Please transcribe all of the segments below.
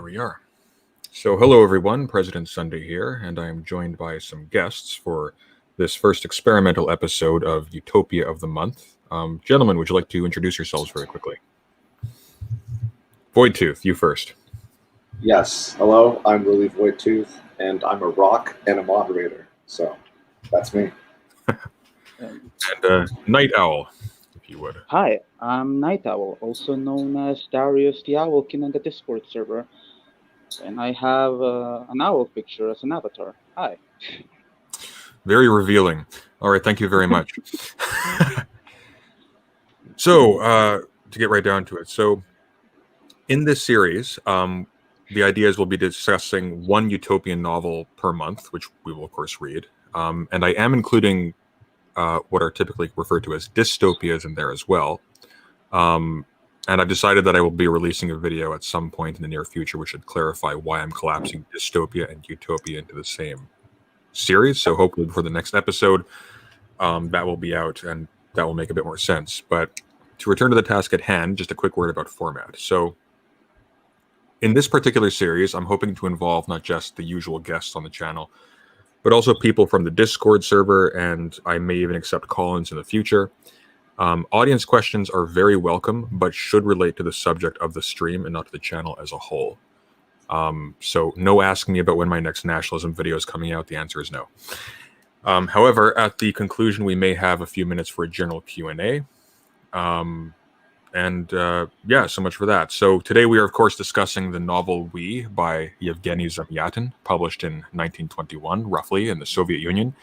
There we are. So hello everyone, President Sunday here, and I am joined by some guests for this first experimental episode of Utopia of the Month. Gentlemen, would you like to introduce yourselves very quickly? Voidtooth, you first. Yes. Hello, I'm Willie Voidtooth, and I'm a rock and a moderator. So that's me. And Night Owl, if you would. Hi, I'm Night Owl, also known as Darius the Owlkin on the Discord server. And I have an owl picture as an avatar. Hi. Very revealing. All right, thank you very much. So, to get right down to it. So, in this series, the idea is we'll be discussing one utopian novel per month, which we will, of course, read. And I am including what are typically referred to as dystopias in there as well. And I've decided that I will be releasing a video at some point in the near future, which should clarify why I'm collapsing dystopia and utopia into the same series. So hopefully before the next episode, that will be out and that will make a bit more sense. But to return to the task at hand, just a quick word about format. So in this particular series, I'm hoping to involve not just the usual guests on the channel, but also people from the Discord server, and I may even accept call-ins in the future. Audience questions are very welcome, but should relate to the subject of the stream and not to the channel as a whole. So no asking me about when my next nationalism video is coming out. The answer is no. However, at the conclusion, we may have a few minutes for a general Q&A. Yeah, so much for that. So today we are, of course, discussing the novel We by Yevgeny Zamyatin, published in 1921, roughly, in the Soviet Union,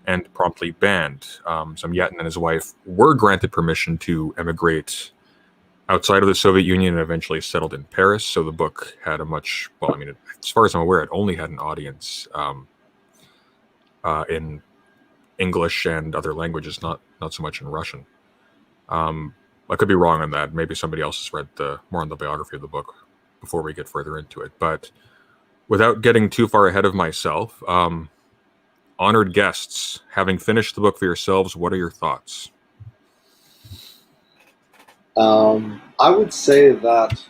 and promptly banned. Zamyatin and his wife were granted permission to emigrate outside of the Soviet Union and eventually settled in Paris. So the book had a much, well, I mean, as far as I'm aware, it only had an audience in English and other languages, not so much in Russian. I could be wrong on that. Maybe somebody else has read more on the biography of the book before we get further into it. But without getting too far ahead of myself, honored guests, having finished the book for yourselves, what are your thoughts? I would say that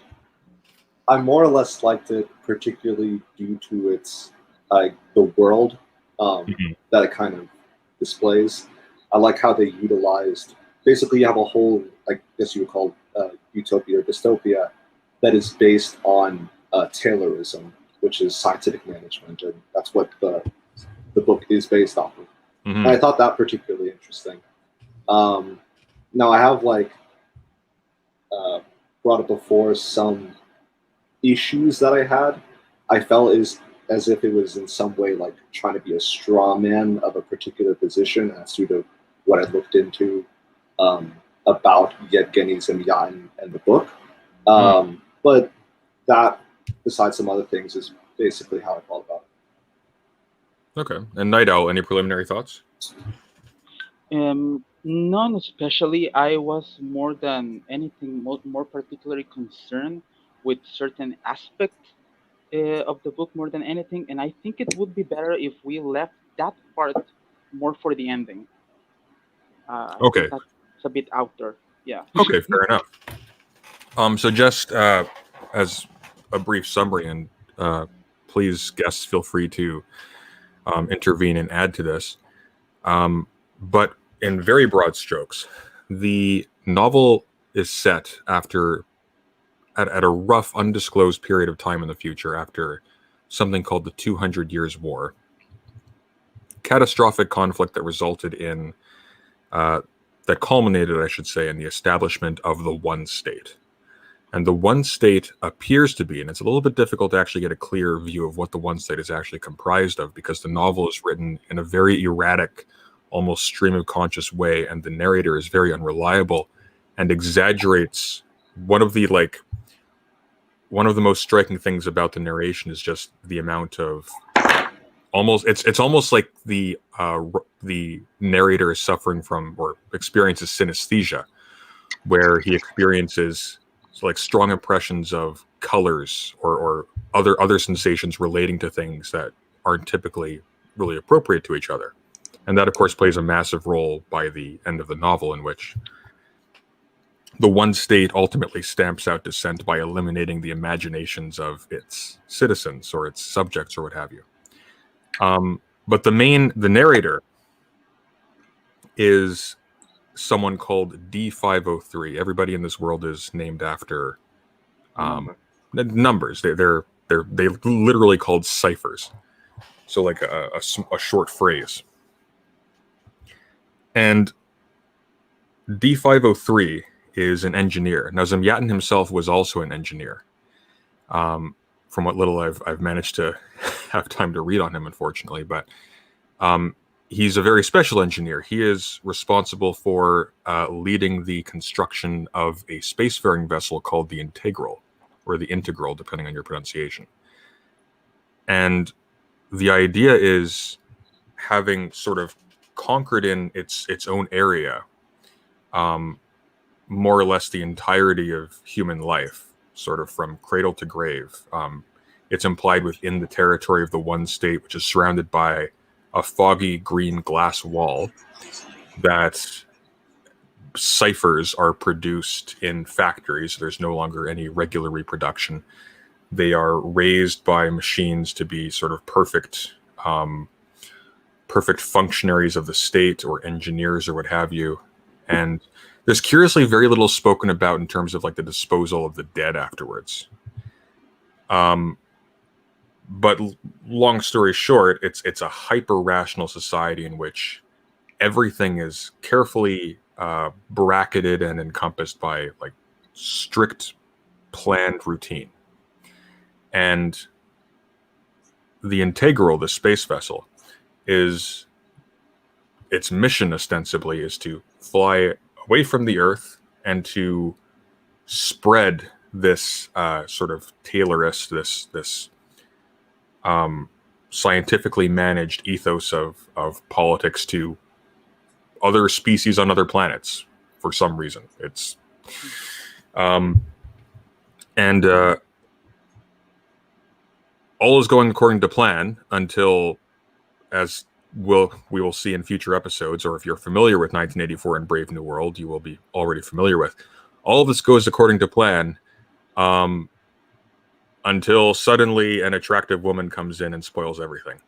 I more or less liked it, particularly due to its the world that it kind of displays. I like how they utilized. Basically, you have a whole, I guess you would call utopia or dystopia, that is based on Taylorism, which is scientific management, and that's what the book is based off of. And I thought that particularly interesting. Now, I have brought up before some issues that I had. I felt as if it was in some way like trying to be a straw man of a particular position as to what I looked into about Yevgeny Zamyatin and the book. But that, besides some other things, is basically how I felt about it. Okay. And Night Owl, any preliminary thoughts? None especially. I was more than anything more particularly concerned with certain aspects of the book more than anything, and I think it would be better if we left that part more for the ending. Okay. That's a bit out there. Yeah. Okay, fair enough. So just as a brief summary, and please, guests, feel free to intervene and add to this. But in very broad strokes, the novel is set at a rough, undisclosed period of time in the future after something called the 200 Years' War. Catastrophic conflict that resulted in, that culminated, I should say, in the establishment of the one state. And the one state appears to be, and it's a little bit difficult to actually get a clear view of what the one state is actually comprised of, because the novel is written in a very erratic, almost stream of conscious way, and the narrator is very unreliable and exaggerates. One of the most striking things about the narration is just the amount of it's almost like the narrator is suffering from or experiences synesthesia, where he experiences strong impressions of colors or other sensations relating to things that aren't typically really appropriate to each other. And that, of course, plays a massive role by the end of the novel, in which the one state ultimately stamps out dissent by eliminating the imaginations of its citizens or its subjects or what have you. But the narrator is someone called D503. Everybody in this world is named after numbers. They're literally called ciphers. So like a short phrase. And D503 is an engineer. Now Zamyatin himself was also an engineer. From what little I've managed to have time to read on him, unfortunately, but he's a very special engineer. He is responsible for leading the construction of a spacefaring vessel called the Integral, or the Integral, depending on your pronunciation. And the idea is, having sort of conquered in its own area, more or less the entirety of human life, sort of from cradle to grave. It's implied within the territory of the one state, which is surrounded by a foggy green glass wall that ciphers are produced in factories. There's no longer any regular reproduction. They are raised by machines to be sort of perfect functionaries of the state, or engineers, or what have you. And there's curiously very little spoken about in terms of like the disposal of the dead afterwards. But long story short, it's a hyper-rational society in which everything is carefully bracketed and encompassed by like strict planned routine. And the Integral, the space vessel, its mission ostensibly is to fly away from the Earth and to spread this sort of Taylorist, this scientifically managed ethos of politics to other species on other planets for some reason. It's all is going according to plan until, as we will see in future episodes, or if you're familiar with 1984 and Brave New World, you will be already familiar with. All of this goes according to plan until suddenly an attractive woman comes in and spoils everything.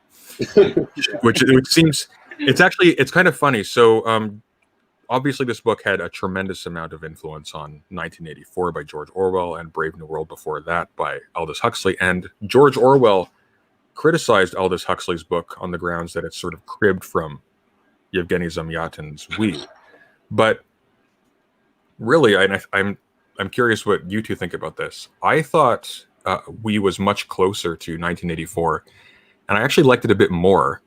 which seems, it's kind of funny. So obviously this book had a tremendous amount of influence on 1984 by George Orwell, and Brave New World before that by Aldous Huxley. And George Orwell criticized Aldous Huxley's book on the grounds that it's sort of cribbed from Yevgeny Zamyatin's We. But really, I'm curious what you two think about this. I thought We was much closer to 1984, and I actually liked it a bit more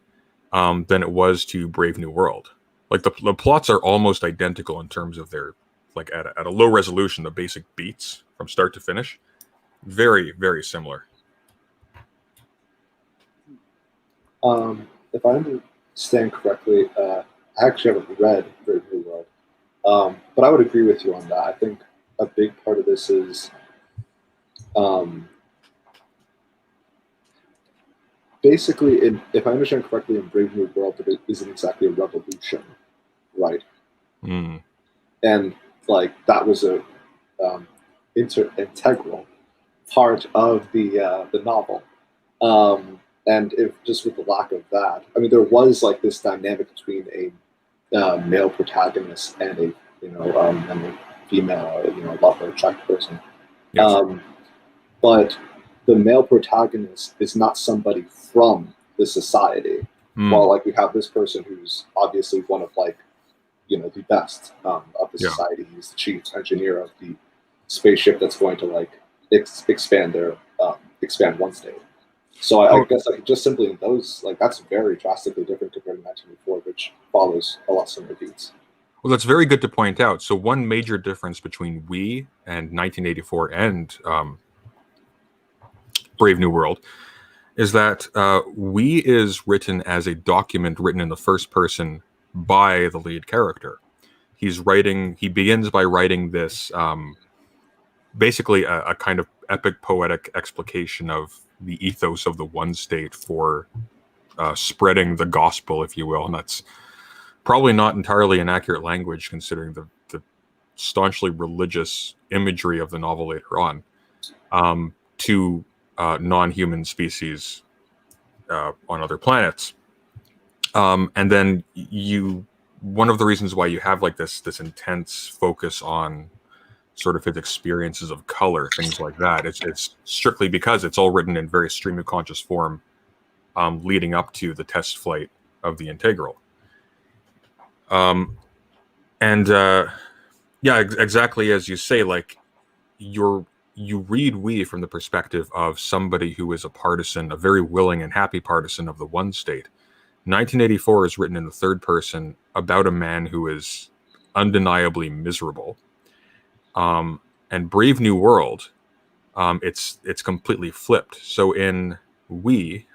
than it was to Brave New World. Like the plots are almost identical in terms of their, like at a low resolution, the basic beats from start to finish, very, very similar. If I understand correctly, I actually haven't read Brave New World, but I would agree with you on that. I think a big part of this is basically, if I understand correctly, in Brave New World, it isn't exactly a revolution, right? Mm. And like that was a integral part of the novel. And if just with the lack of that, I mean, there was like this dynamic between a male protagonist and a and a female, lover, attractive person. Yes. But the male protagonist is not somebody from the society. While like we have this person who's obviously one of like, the best of the society. He's the chief engineer of the spaceship that's going to like expand one state. So I guess like just simply in those, like that's very drastically different compared to 1984, which follows a lot similar beats. Well, that's very good to point out. So one major difference between We and 1984 and Brave New World is that We is written as a document written in the first person by the lead character. He begins by writing this basically a kind of epic poetic explication of the ethos of the one state for spreading the gospel, if you will. And that's probably not entirely an accurate language considering the staunchly religious imagery of the novel later on to non-human species on other planets. And then one of the reasons why you have like this intense focus on sort of his experiences of color, things like that, it's strictly because it's all written in very stream of conscious form, leading up to the test flight of the Integral. Exactly as you say, like you read We from the perspective of somebody who is a partisan, a very willing and happy partisan of the one state. 1984 is written in the third person about a man who is undeniably miserable. And Brave New World, it's completely flipped. So in We,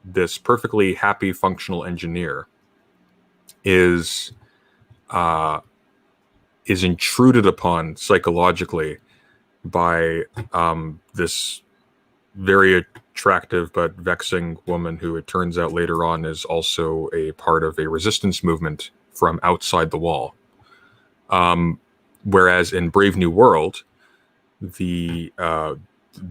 this perfectly happy functional engineer is intruded upon psychologically by this very attractive but vexing woman who it turns out later on is also a part of a resistance movement from outside the wall. Whereas in Brave New World, the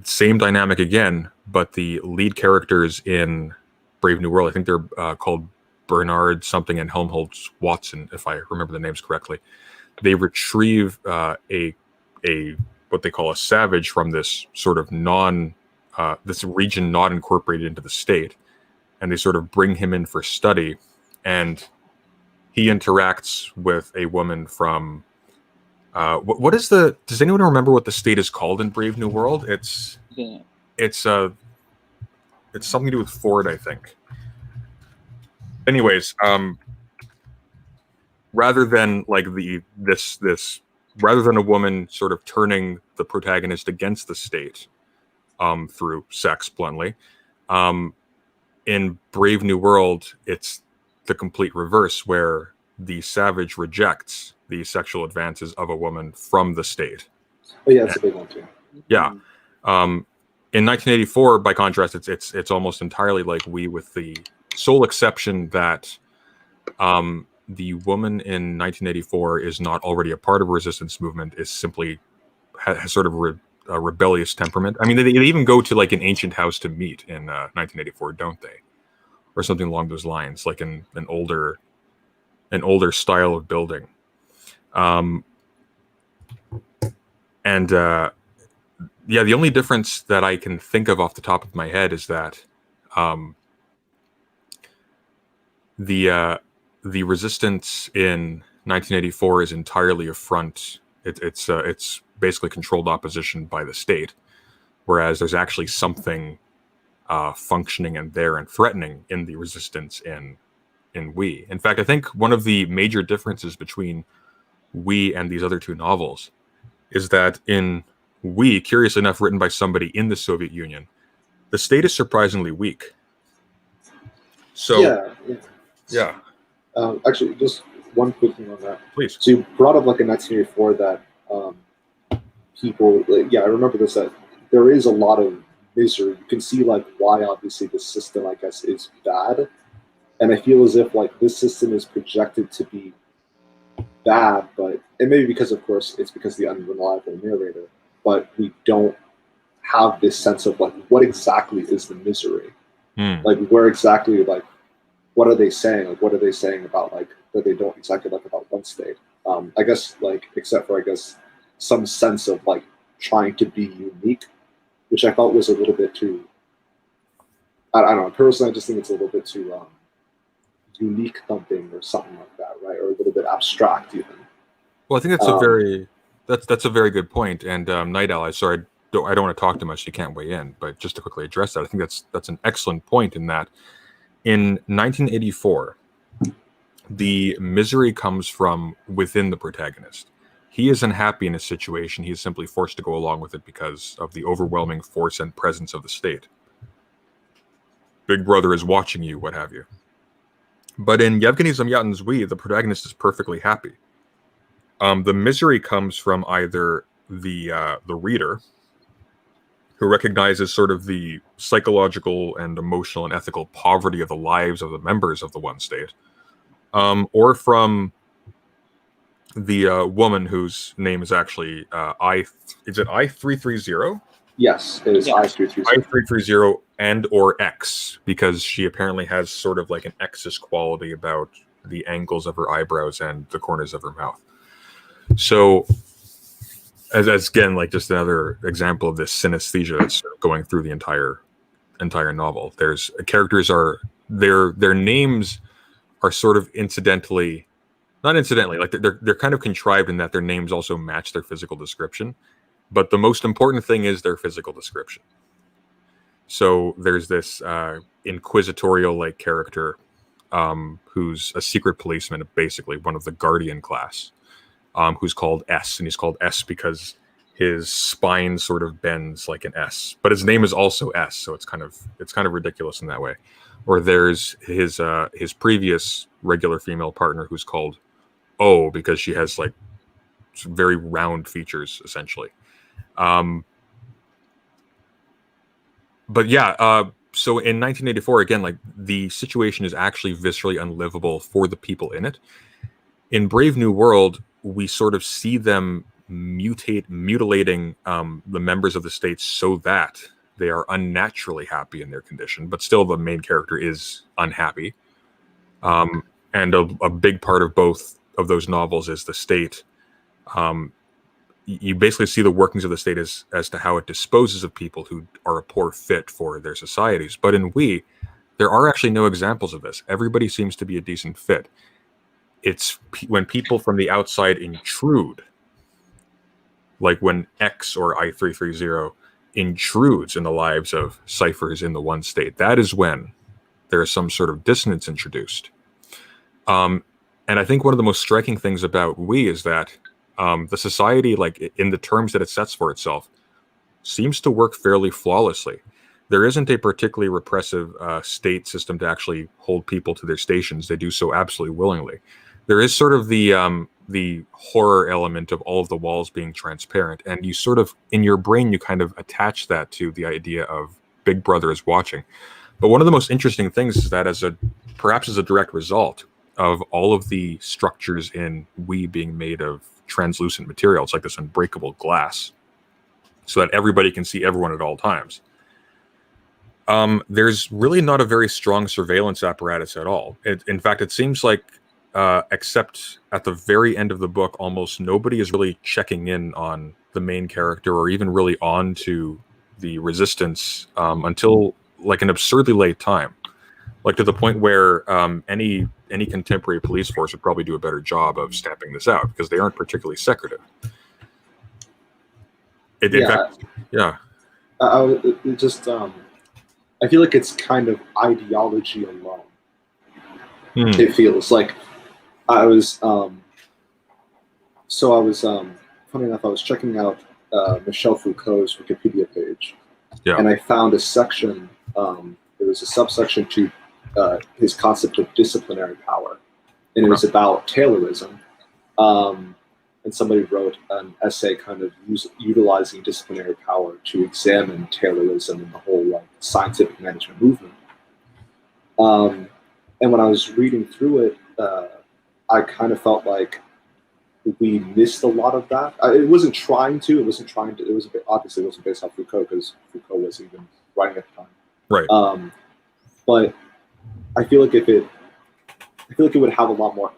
same dynamic again, but the lead characters in Brave New World, I think they're called Bernard something and Helmholtz Watson, if I remember the names correctly. They retrieve a what they call a savage from this sort of this region not incorporated into the state, and they sort of bring him in for study, and he interacts with a woman from does anyone remember what the state is called in Brave New World? It's something to do with Ford, I think. Anyways, rather than like rather than a woman sort of turning the protagonist against the state through sex, bluntly, in Brave New World, it's the complete reverse, where the savage rejects the sexual advances of a woman from the state. Oh yeah, that's a big one too. Yeah. In 1984, by contrast, it's almost entirely like We, with the sole exception that the woman in 1984 is not already a part of a resistance movement, is simply has sort of a rebellious temperament. I mean, they even go to like an ancient house to meet in 1984, don't they? Or something along those lines, like an older style of building. The only difference that I can think of off the top of my head is that the resistance in 1984 is entirely a front. It's basically controlled opposition by the state, whereas there's actually something functioning and there and threatening in the resistance in We. In fact, I think one of the major differences between We and these other two novels is that in We, curiously enough, written by somebody in the Soviet Union, the state is surprisingly weak. So yeah. Actually, just one quick thing on that. Please. So you brought up like in 1984 that people, I remember this, that there is a lot of misery. You can see like why obviously the system, I guess, is bad. And I feel as if like this system is projected to be bad, but and maybe because of course it's because of the unreliable narrator, but we don't have this sense of like what exactly is the misery, like where exactly, like what are they saying, like what are they saying about like that they don't exactly like about one state. I guess like except for I guess some sense of like trying to be unique, which I felt was a little bit too, I don't know, personally I just think it's a little bit too unique thumping or something like that, right? Or a little bit abstract even. Well, I think that's a very good point. And Night Owl, sorry, I don't want to talk too much. You can't weigh in, but just to quickly address that, I think that's an excellent point. In that, in 1984, the misery comes from within the protagonist. He is unhappy in his situation. He is simply forced to go along with it because of the overwhelming force and presence of the state. Big Brother is watching you, what have you. But in Yevgeny Zamyatin's We, the protagonist is perfectly happy. The misery comes from either the reader, who recognizes sort of the psychological and emotional and ethical poverty of the lives of the members of the one state, or from the woman whose name is actually is it I-330? Yes, it is Yeah. I-330. I-330 and or X, because she apparently has sort of like an X's quality about the angles of her eyebrows and the corners of her mouth. So as again, like just another example of this synesthesia that's sort of going through the entire novel. There's characters are their names are sort of not incidentally, like they're kind of contrived in that their names also match their physical description. But the most important thing is their physical description. So there's this inquisitorial like character who's a secret policeman, basically one of the Guardian class, who's called S, and he's called S because his spine sort of bends like an S, but his name is also S, so it's kind of ridiculous in that way. Or there's his previous regular female partner who's called O because she has like very round features essentially. But yeah, so in 1984, again, like the situation is actually viscerally unlivable for the people in it. In Brave New World, we sort of see them mutilating the members of the state so that they are unnaturally happy in their condition, but still the main character is unhappy. And a big part of both of those novels is the state. You basically see the workings of the state as to how it disposes of people who are a poor fit for their societies. But in We, there are actually no examples of this. Everybody seems to be a decent fit. It's when people from the outside intrude, like when X or I-330 intrudes in the lives of ciphers in the one state, that is when there is some sort of dissonance introduced. And I think one of the most striking things about We is that the society, like in the terms that it sets for itself, seems to work fairly flawlessly. There isn't a particularly repressive state system to actually hold people to their stations. They do so absolutely willingly. There is sort of the horror element of all of the walls being transparent, and you sort of, in your brain, you kind of attach that to the idea of Big Brother is watching. But one of the most interesting things is that perhaps as a direct result of all of the structures in We being made of translucent materials, like this unbreakable glass, so that everybody can see everyone at all times. There's really not a very strong surveillance apparatus at all. In fact, it seems like, except at the very end of the book, almost nobody is really checking in on the main character or even really on to the resistance until like an absurdly late time. Like to the point where any contemporary police force would probably do a better job of stamping this out because they aren't particularly secretive. In fact, yeah. I feel like it's kind of ideology alone. It feels like funny enough, I was checking out Michel Foucault's Wikipedia page, and I found a section. There was a subsection to his concept of disciplinary power, and it was about Taylorism. And somebody wrote an essay kind of utilizing disciplinary power to examine Taylorism and the whole scientific management movement. And when I was reading through it, I kind of felt like we missed a lot of that. It wasn't trying to. It wasn't trying to. It was obviously it wasn't based off Foucault because Foucault was even writing at the time. Right. But I feel like it would have a lot more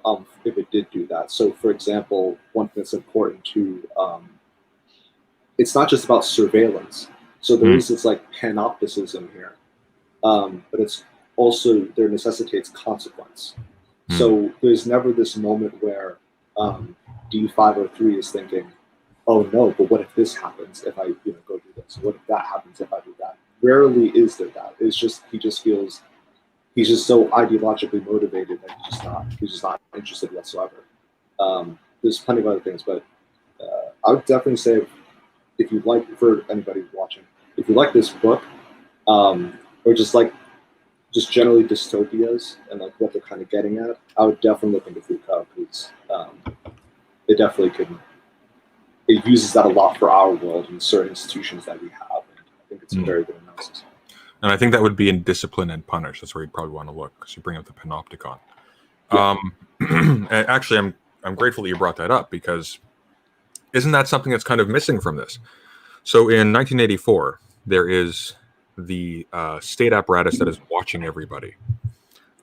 if it did do that. So, for example, one thing that's important to it's not just about surveillance. So there is this like panopticism here, but it's also there necessitates consequence. So there's never this moment where D503 is thinking, "Oh no, but what if this happens if I go do this? What if that happens if I do that?" Rarely is there that. It's just he just feels he's just so ideologically motivated that he's just not interested whatsoever. There's plenty of other things, but I would definitely say if you like, for anybody watching, if you like this book, or just generally dystopias and like what they're kind of getting at, I would definitely look into Foucault because it definitely it uses that a lot for our world and certain institutions that we have. And I think it's a very good analysis. And I think that would be in Discipline and Punish. That's where you'd probably want to look because you bring up the Panopticon. Yeah. Actually, I'm grateful that you brought that up, because isn't that something that's kind of missing from this? So in 1984, there is the state apparatus that is watching everybody.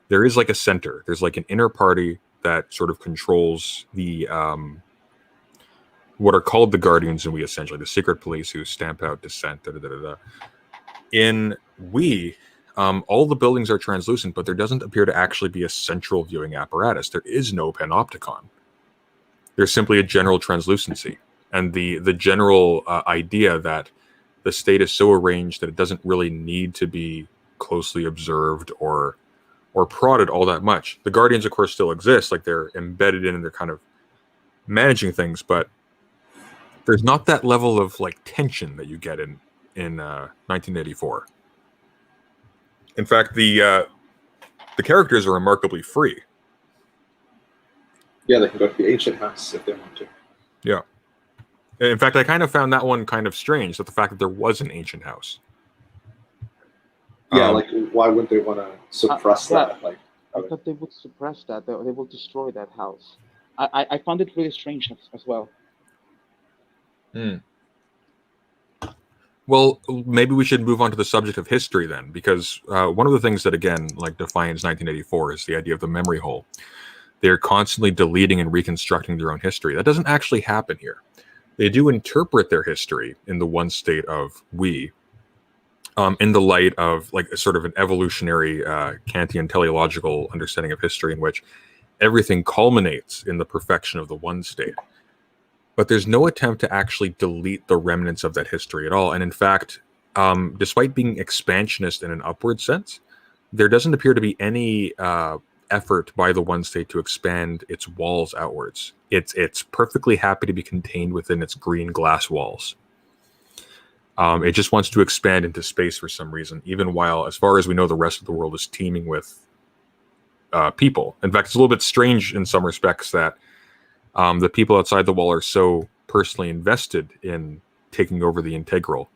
There is like a center. There's like an inner party that sort of controls the what are called the Guardians, and we essentially the secret police who stamp out dissent. Da, da, da, da. In we, all the buildings are translucent, but there doesn't appear to actually be a central viewing apparatus. There is no Panopticon. There's simply a general translucency, and the general idea that the state is so arranged that it doesn't really need to be closely observed or prodded all that much. The Guardians, of course, still exist, like they're embedded in and they're kind of managing things, but there's not that level of like tension that you get in 1984. In fact, the characters are remarkably free. Yeah, they can go to the ancient house if they want to. Yeah. In fact, I kind of found that one kind of strange, that the fact that there was an ancient house. Yeah, like why wouldn't they want to suppress that? Like, I thought they would suppress that. They would destroy that house. I found it really strange as well. Well, maybe we should move on to the subject of history then, because one of the things that, again, like defines 1984 is the idea of the memory hole. They're constantly deleting and reconstructing their own history. That doesn't actually happen here. They do interpret their history in the one state of we, in the light of like sort of an evolutionary Kantian teleological understanding of history, in which everything culminates in the perfection of the one state. But there's no attempt to actually delete the remnants of that history at all. And in fact, despite being expansionist in an upward sense, there doesn't appear to be any effort by the one state to expand its walls outwards. It's perfectly happy to be contained within its green glass walls. It just wants to expand into space for some reason, even while, as far as we know, the rest of the world is teeming with people. In fact, it's a little bit strange in some respects that the people outside the wall are so personally invested in taking over the integral,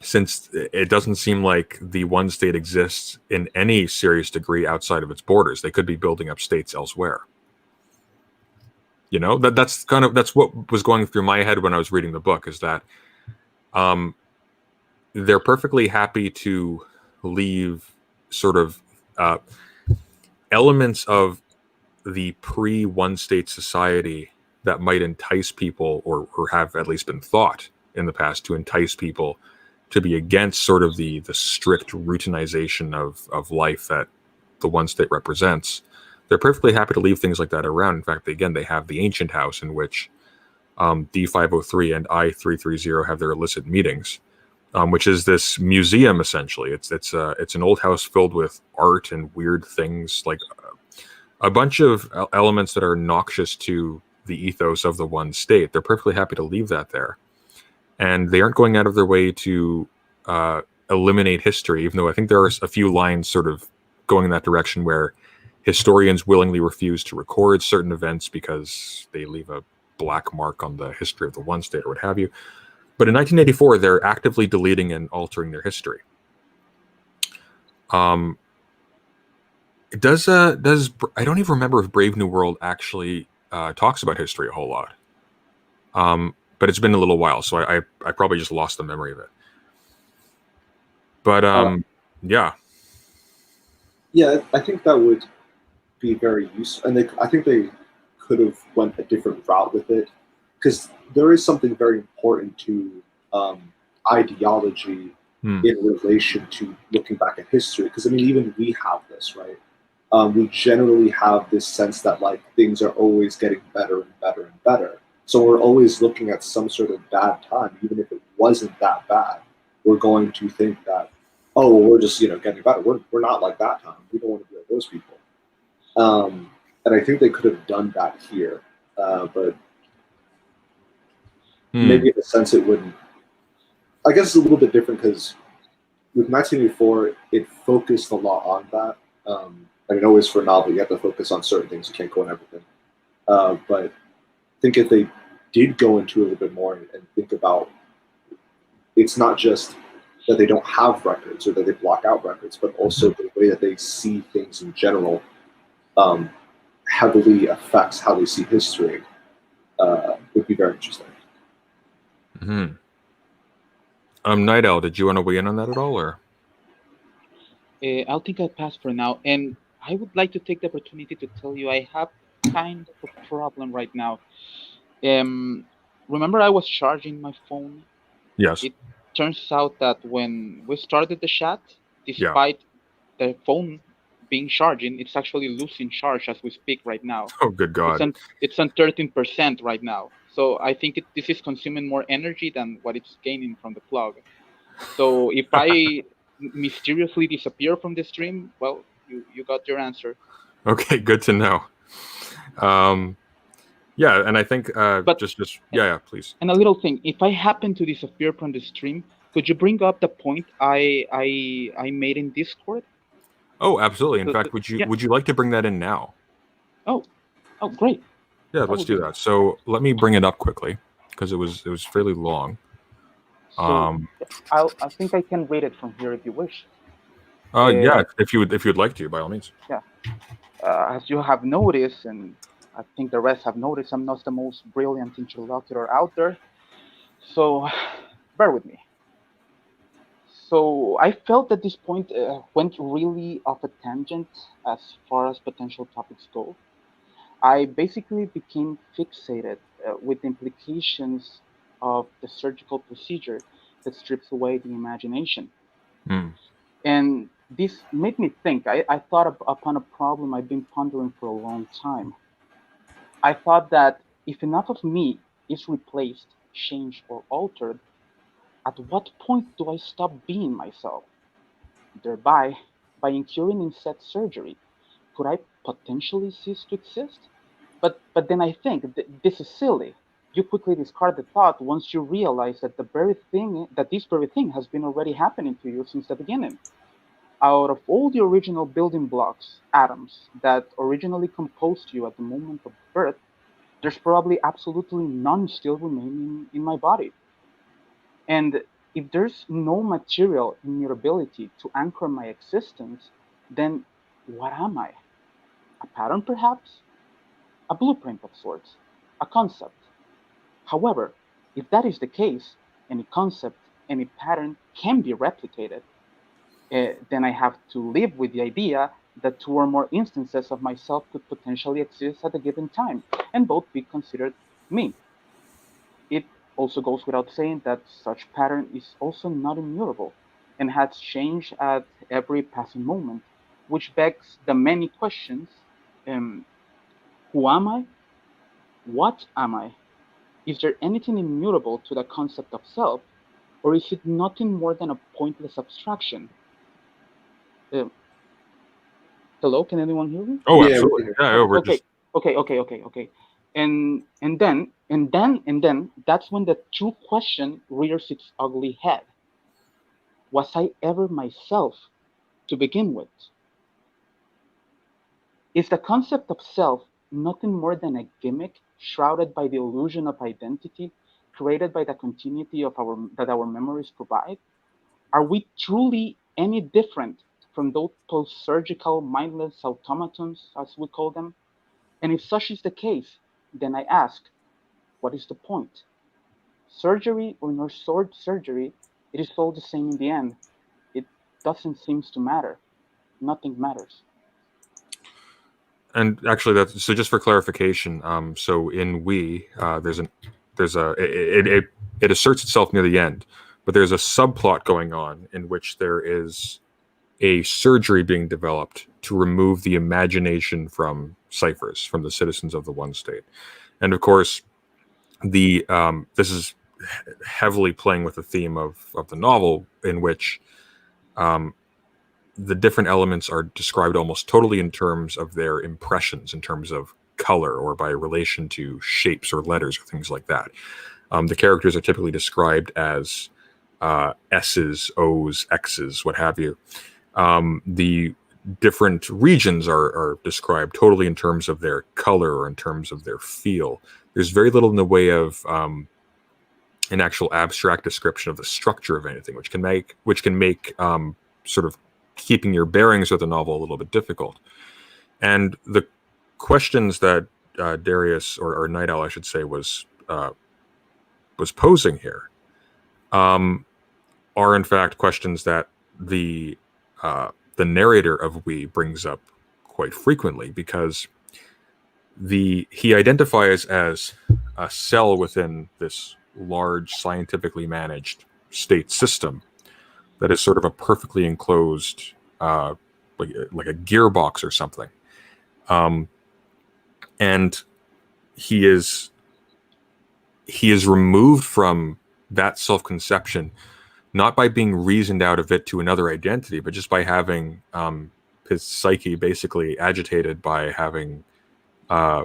since it doesn't seem like the one state exists in any serious degree outside of its borders. They could be building up states elsewhere. You know, that's what was going through my head when I was reading the book, is that they're perfectly happy to leave sort of elements of the pre-one state society that might entice people, or have at least been thought in the past to entice people to be against sort of the strict routinization of life that the one state represents. They're perfectly happy to leave things like that around. In fact, they have the ancient house in which D503 and I330 have their illicit meetings, which is this museum essentially. It's an old house filled with art and weird things, like a bunch of elements that are noxious to the ethos of the one state. They're perfectly happy to leave that there. And they aren't going out of their way to eliminate history, even though I think there are a few lines sort of going in that direction where historians willingly refuse to record certain events because they leave a black mark on the history of the one state or what have you. But in 1984, they're actively deleting and altering their history. Does I don't even remember if Brave New World actually talks about history a whole lot. But it's been a little while, so I probably just lost the memory of it. But yeah. Yeah, I think that would be very useful, and I think they could have went a different route with it, because there is something very important to ideology in relation to looking back at history. Because I mean, even we have this, right? We generally have this sense that like things are always getting better and better and better. So we're always looking at some sort of bad time, even if it wasn't that bad. We're going to think that, oh, well, we're just getting better. We're not like that time. We don't want to be like those people. And I think they could have done that here, but maybe in a sense it wouldn't. I guess it's a little bit different because with 1984, it focused a lot on that. And it always for a novel, you have to focus on certain things. You can't go on everything. But I think if they did go into a little bit more and think about, it's not just that they don't have records or that they block out records, but also the way that they see things in general heavily affects how they see history would be very interesting. Mm-hmm. Night Owl, did you want to weigh in on that at all, or? I'll think I'll pass for now, and I would like to take the opportunity to tell you I have kind of a problem right now. Um, Remember I was charging my phone. Yes. It turns out that when we started the chat, Yeah. despite the phone being charging, it's actually losing charge as we speak right now. Oh, good It's God. on 13% right now. So I think this is consuming more energy than what it's gaining from the plug. So if I mysteriously disappear from the stream, well, you got your answer. Okay, good to know. Yeah, and I think But yeah, please. and a little thing, if I happen to disappear from the stream, could you bring up the point I made in Discord? Oh, absolutely. In So, fact, would yeah. you like to bring that in now? Oh, great. Yeah, That let's would do be that. So let me bring it up quickly because it was fairly long. so. I think I can read it from here if you wish. Yeah, Uh, if you'd like to, by all means. yeah. As you have noticed, and I think the rest have noticed, I'm not the most brilliant interlocutor out there. So bear with me. So I felt that this point went really off a tangent as far as potential topics go. I basically became fixated with the implications of the surgical procedure that strips away the imagination. Hmm. And this made me think. I thought upon a problem I've been pondering for a long time. I thought that if enough of me is replaced, changed, or altered, at what point do I stop being myself? Thereby, by incurring instead surgery, could I potentially cease to exist? But then I think this is silly. You quickly discard the thought once you realize that this very thing has been already happening to you since the beginning. Out of all the original building blocks, atoms, that originally composed you at the moment of birth, there's probably absolutely none still remaining in my body. And if there's no material immutability to anchor my existence, then what am I? A pattern, perhaps? A blueprint of sorts? A concept? However, if that is the case, any concept, any pattern can be replicated, then I have to live with the idea that two or more instances of myself could potentially exist at a given time, and both be considered me. It also goes without saying that such pattern is also not immutable and has changed at every passing moment, which begs the many questions: um, who am I? What am I? Is there anything immutable to the concept of self, or is it nothing more than a pointless abstraction? Uh, Hello, can anyone hear me? Oh, Yeah, we absolutely. can hear. Yeah, we're Okay, just okay. And then that's when the true question rears its ugly head. Was I ever myself to begin with? Is the concept of self nothing more than a gimmick shrouded by the illusion of identity created by the continuity of our memories provide? Are we truly any different from those post-surgical mindless automatons, as we call them? And if such is the case, then I ask, what is the point? Surgery or no surgery, it is all the same in the end. It doesn't seem to matter. Nothing matters. and actually that's so just for clarification. So in we, there's a it asserts itself near the end, but there's a subplot going on in which there is a surgery being developed to remove the imagination from ciphers, from the citizens of the one state. And of course, the this is heavily playing with the theme of the novel, in which um, the different elements are described almost totally in terms of their impressions, in terms of color or by relation to shapes or letters or things like that. The characters are typically described as S's, O's, X's, what have you. The different regions are described totally in terms of their color or in terms of their feel. There's very little in the way of an actual abstract description of the structure of anything, which can make sort of keeping your bearings with the novel a little bit difficult. And questions that Darius or Night Owl, I should say, was posing here are in fact questions that the narrator of We brings up quite frequently, because he identifies as a cell within this large scientifically managed state system that is sort of a perfectly enclosed like a gearbox or something, and he is removed from that self-conception not by being reasoned out of it to another identity, but just by having his psyche basically agitated by having a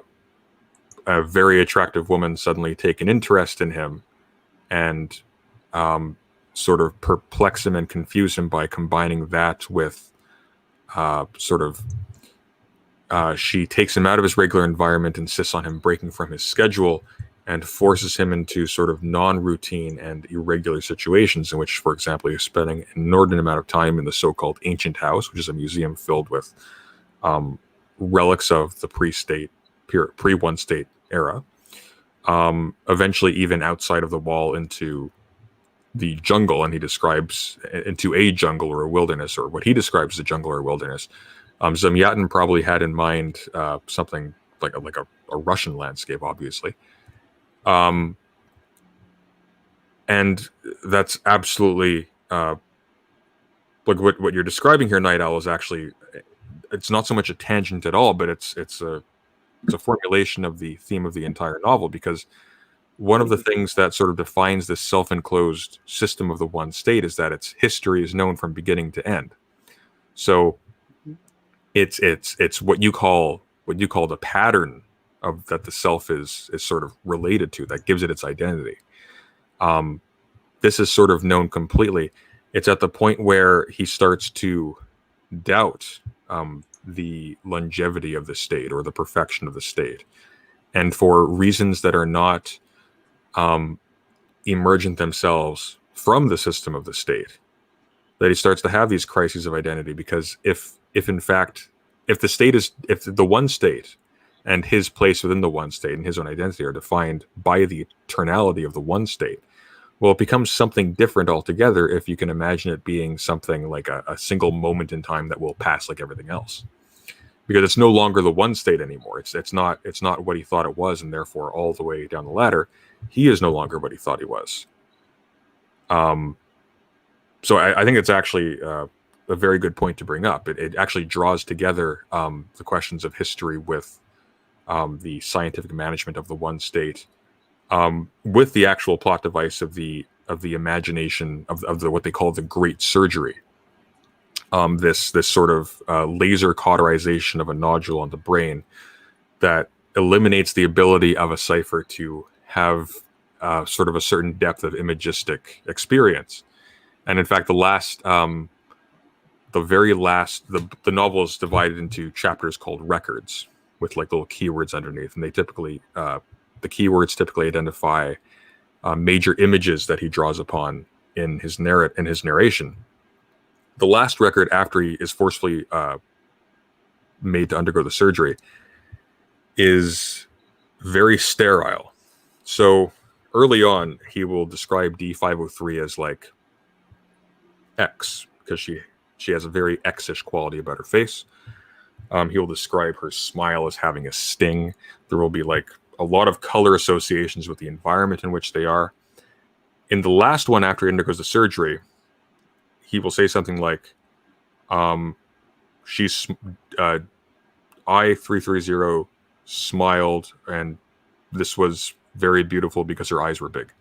very attractive woman suddenly take an interest in him and sort of perplex him and confuse him by combining that with she takes him out of his regular environment, insists on him breaking from his schedule, and forces him into sort of non-routine and irregular situations in which, for example, he's spending an inordinate amount of time in the so-called Ancient House, which is a museum filled with relics of the pre-One State era. Eventually, even outside of the wall into the jungle, and he describes into a jungle or a wilderness, or what he describes as a jungle or a wilderness. Zamyatin probably had in mind something like a Russian landscape, obviously. And that's absolutely like what you're describing here, Night Owl, is actually, it's not so much a tangent at all, but it's a formulation of the theme of the entire novel, because one of the things that sort of defines this self-enclosed system of the One State is that its history is known from beginning to end. So it's what you call the pattern of that the self is sort of related to, that gives it its identity. This is sort of known completely. It's at the point where he starts to doubt the longevity of the state or the perfection of the state, and for reasons that are not emergent themselves from the system of the state, that he starts to have these crises of identity. Because if the One State and his place within the One State and his own identity are defined by the eternality of the One State, well, it becomes something different altogether if you can imagine it being something like a single moment in time that will pass like everything else. Because it's no longer the One State anymore. It's not what he thought it was, and therefore all the way down the ladder, he is no longer what he thought he was. So I think it's actually a very good point to bring up. It actually draws together the questions of history with the scientific management of the One State, with the actual plot device of the imagination of the what they call the Great Surgery. This sort of laser cauterization of a nodule on the brain that eliminates the ability of a cipher to have sort of a certain depth of imagistic experience. And in fact, the novel is divided into chapters called records, with like little keywords underneath, and they typically the keywords typically identify major images that he draws upon in his narration. The last record, after he is forcefully made to undergo the surgery, is very sterile. So early on, he will describe D503 as like X, because she has a very X-ish quality about her face. He will describe her smile as having a sting. There will be like a lot of color associations with the environment in which they are. In the last one, after he undergoes the surgery, he will say something like, I-330 smiled, and this was very beautiful because her eyes were big.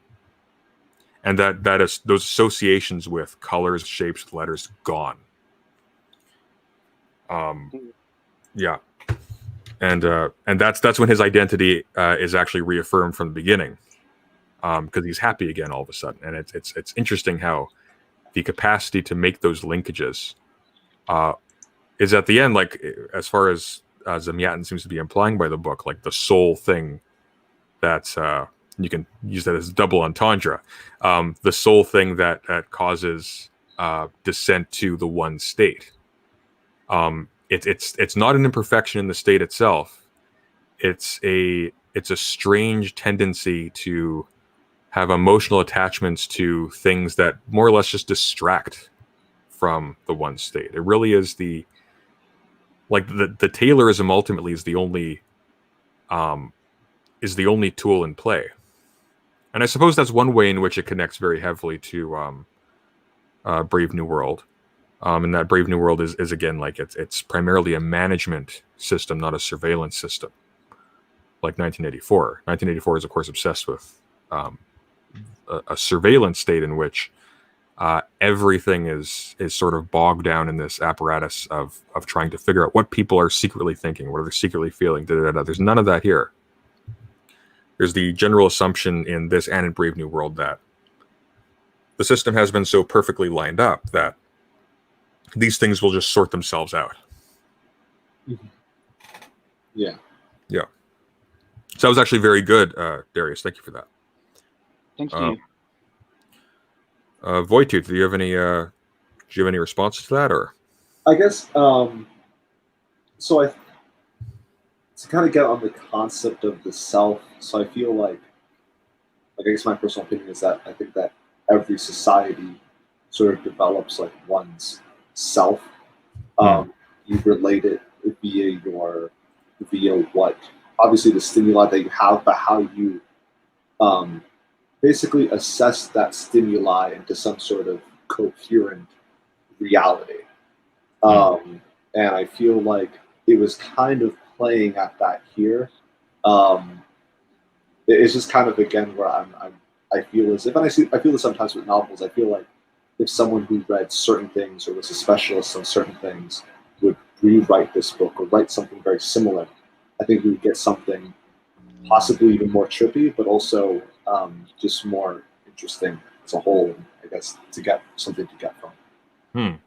And that is those associations with colors, shapes, letters, gone. Yeah. And that's when his identity is actually reaffirmed from the beginning, because he's happy again all of a sudden. And it's interesting how the capacity to make those linkages is at the end, like as far as Zamyatin seems to be implying by the book, like the sole thing that you can use that as double entendre, the sole thing that causes descent to the One State. It's not an imperfection in the state itself, it's a strange tendency to have emotional attachments to things that more or less just distract from the one state. It really is the Taylorism ultimately is the only tool in play. And I suppose that's one way in which it connects very heavily to Brave New World. And that Brave New World is again, like it's primarily a management system, not a surveillance system. Like 1984. 1984 is, of course, obsessed with a surveillance state in which everything is sort of bogged down in this apparatus of trying to figure out what people are secretly thinking, what are they secretly feeling. There's none of that here. There's the general assumption in this and in Brave New World that the system has been so perfectly lined up that these things will just sort themselves out. Yeah. Yeah. So that was actually very good, Darius. Thank you for that. Thank you. Voitut, do you have any responses to that, or? I guess to kind of get on the concept of the self. So I feel like I guess my personal opinion is that I think that every society sort of develops like one's self. You relate it via what obviously the stimuli that you have, but how you basically assess that stimuli into some sort of coherent reality. And I feel like it was kind of playing at that here. It's just kind of again where I feel as if, and I feel this sometimes with novels. I feel like if someone who read certain things or was a specialist on certain things would rewrite this book or write something very similar, I think we would get something possibly even more trippy, but also just more interesting as a whole. I guess to get something to get from. I'm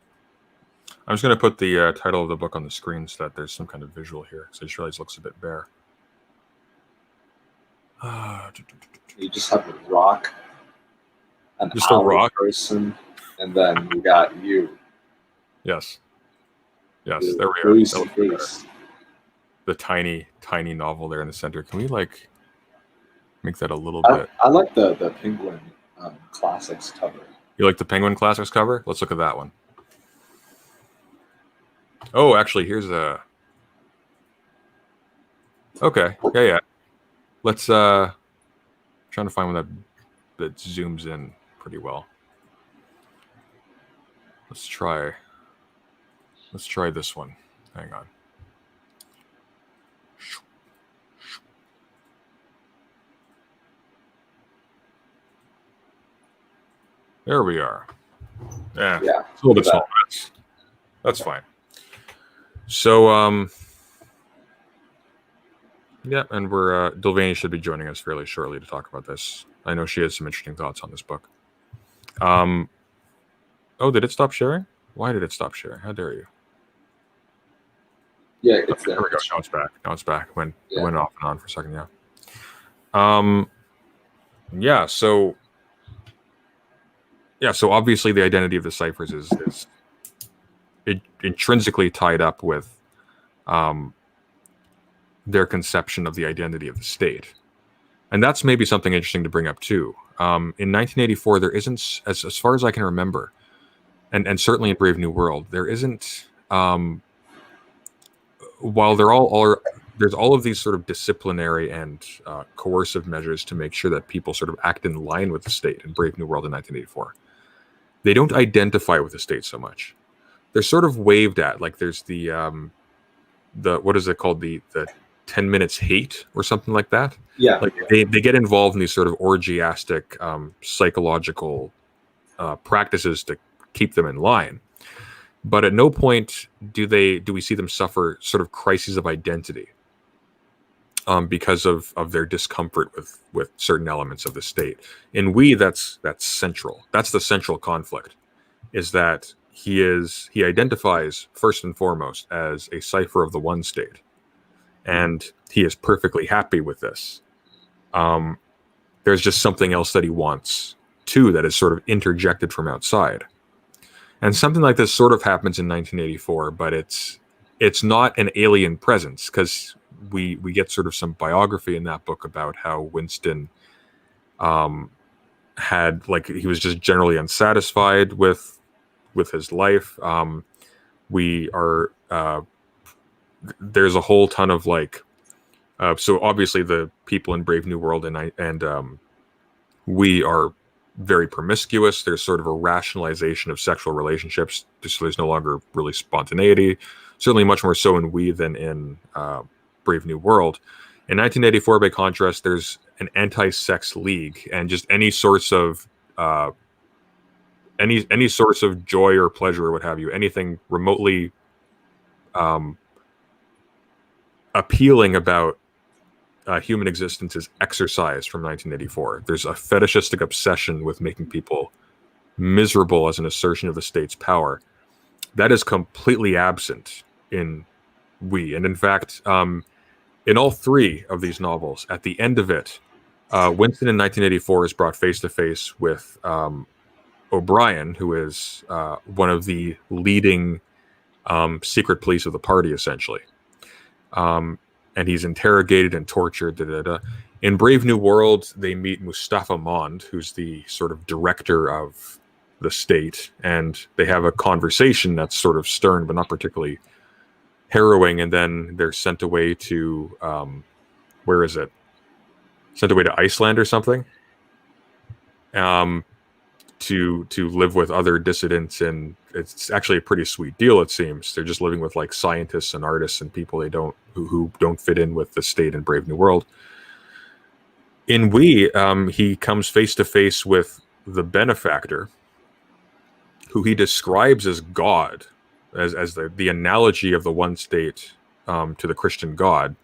just going to put the title of the book on the screen so that there's some kind of visual here, because I just realized it looks a bit bare. You just have a rock, just a rock person, and then we got you. Yes, there we are. The tiny novel there in the center. Can we like make that a little bit? I like the Penguin Classics cover. You like the Penguin Classics cover? Let's look at that one. Oh, actually, here's a. Okay, yeah. Let's trying to find one that zooms in pretty well. Let's try this one. Hang on. There we are. Yeah. It's a little bit small. That's fine. So, yeah, and we're Dilvani should be joining us fairly shortly to talk about this. I know she has some interesting thoughts on this book. Oh, did it stop sharing? Why did it stop sharing? How dare you? Yeah, it's there. There we go. Now it's back. It went off and on for a second. Yeah. So obviously the identity of the ciphers is intrinsically tied up with their conception of the identity of the state. And that's maybe something interesting to bring up too. In 1984, there isn't, as far as I can remember, and certainly in Brave New World, there isn't, while there's all of these sort of disciplinary and coercive measures to make sure that people sort of act in line with the state in Brave New World in 1984. They don't identify with the state so much. They're sort of waved at, like there's the what is it called, the 10 minutes hate or something like that. Yeah. Like they get involved in these sort of orgiastic psychological practices to keep them in line. But at no point do we see them suffer sort of crises of identity because of their discomfort with certain elements of the state. In We, that's central. That's the central conflict, is that he identifies first and foremost as a cipher of the one state, and he is perfectly happy with this. There's just something else that he wants too that is sort of interjected from outside. And something like this sort of happens in 1984, but it's not an alien presence, because we get sort of some biography in that book about how Winston had, like, he was just generally unsatisfied with his life. We are there's a whole ton of like so obviously the people in Brave New World and we are very promiscuous. There's sort of a rationalization of sexual relationships, so there's no longer really spontaneity. Certainly much more so in We than in Brave New World. In 1984, by contrast, there's an anti-sex league, and just any source of any source of joy or pleasure or what have you, anything remotely appealing about human existence is exercised from 1984. There's a fetishistic obsession with making people miserable as an assertion of the state's power. That is completely absent in We. And in fact, in all three of these novels, at the end of it, Winston in 1984 is brought face to face with O'Brien, who is one of the leading secret police of the party, essentially. And he's interrogated and tortured. In Brave New World, they meet Mustafa Mond, who's the sort of director of the state, and they have a conversation that's sort of stern but not particularly harrowing, and then they're sent away to where is it? Sent away to Iceland or something, to live with other dissidents, and it's actually a pretty sweet deal. It seems they're just living with like scientists and artists and people who don't fit in with the state in Brave New World. In We, he comes face to face with the benefactor, who he describes as God, as the analogy of the one state to the Christian God.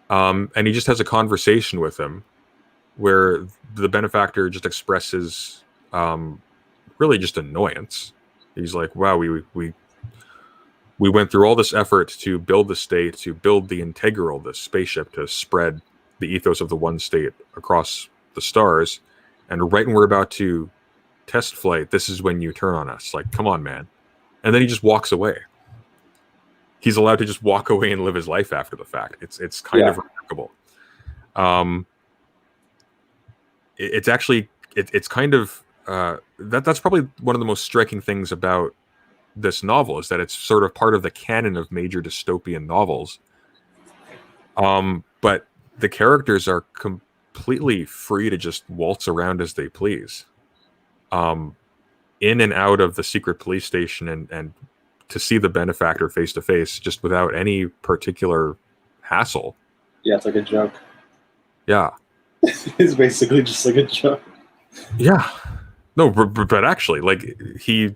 And he just has a conversation with him where the benefactor just expresses really just annoyance. He's like, wow, we went through all this effort to build the state, to build the Integral, this spaceship, to spread the ethos of the one state across the stars. And right when we're about to test flight, this is when you turn on us. Like, come on, man. And then he just walks away. He's allowed to just walk away and live his life after the fact. It's kind of remarkable. It's actually it's kind of that's probably one of the most striking things about this novel, is that it's sort of part of the canon of major dystopian novels. But the characters are completely free to just waltz around as they please, in and out of the secret police station, and to see the benefactor face to face, just without any particular hassle. Yeah, it's like a joke. Yeah. It's basically just like a joke. Yeah. No, but actually, like, he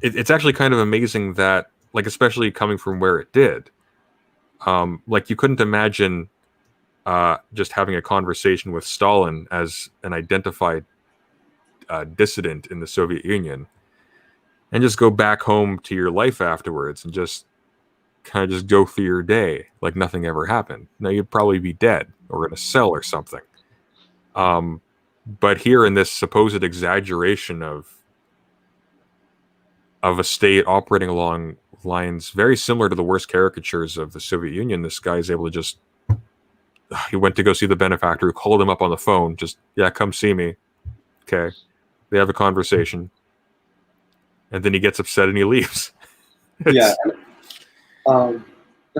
it's actually kind of amazing that, like, especially coming from where it did, like, you couldn't imagine just having a conversation with Stalin as an identified dissident in the Soviet Union, and just go back home to your life afterwards and just kind of just go through your day like nothing ever happened. Now, you'd probably be dead or in a cell or something. But here, in this supposed exaggeration of a state operating along lines very similar to the worst caricatures of the Soviet Union, this guy is able to just, he went to go see the benefactor, who called him up on the phone, just, yeah, come see me. Okay. They have a conversation, and then he gets upset and he leaves. Yeah. And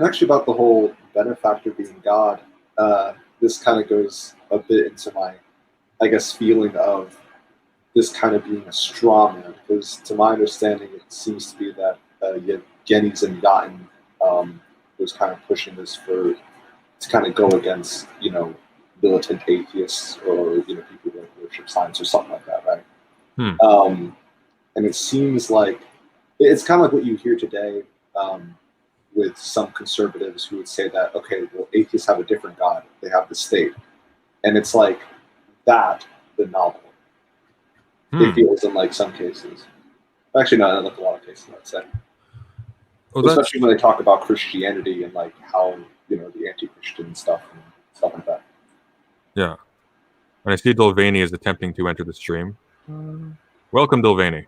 actually, about the whole benefactor being God, this kind of goes a bit into my, I guess, feeling of this kind of being a straw man, because to my understanding, it seems to be that Yevgeny Zamyatin was kind of pushing this to kind of go against, militant atheists, or, people that worship science or something like that, right? And it seems like it's kind of like what you hear today with some conservatives who would say that, okay, well, atheists have a different God. They have the state. And it's like that, the novel. It feels in like some cases. Actually, not in like a lot of cases, I'd say. Well, especially when they talk about Christianity and like how, the anti-Christian stuff and stuff like that. Yeah. And I see Dilvani is attempting to enter the stream. Welcome, Dilvani.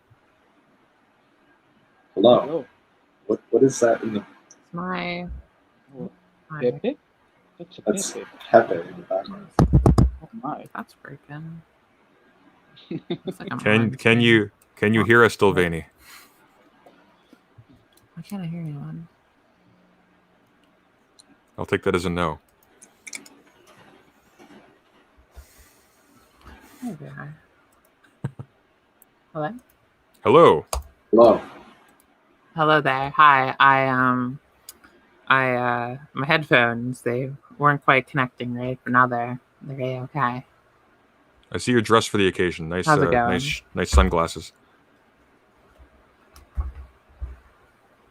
Hello. Hello. What is that in the? It's my. Oh, my Pepe? That's a That's Pepe. Pepe in the background. Oh my. that's broken. Looks like I'm Can on can screen. you hear us, Stilvani? Why can't I hear anyone? I'll take that as a no. There we are. Hello. Hello. Hello. Hello there. Hi. My headphones, they weren't quite connecting right, but now they're okay. I see you're dressed for the occasion. Nice, How's it going? nice sunglasses.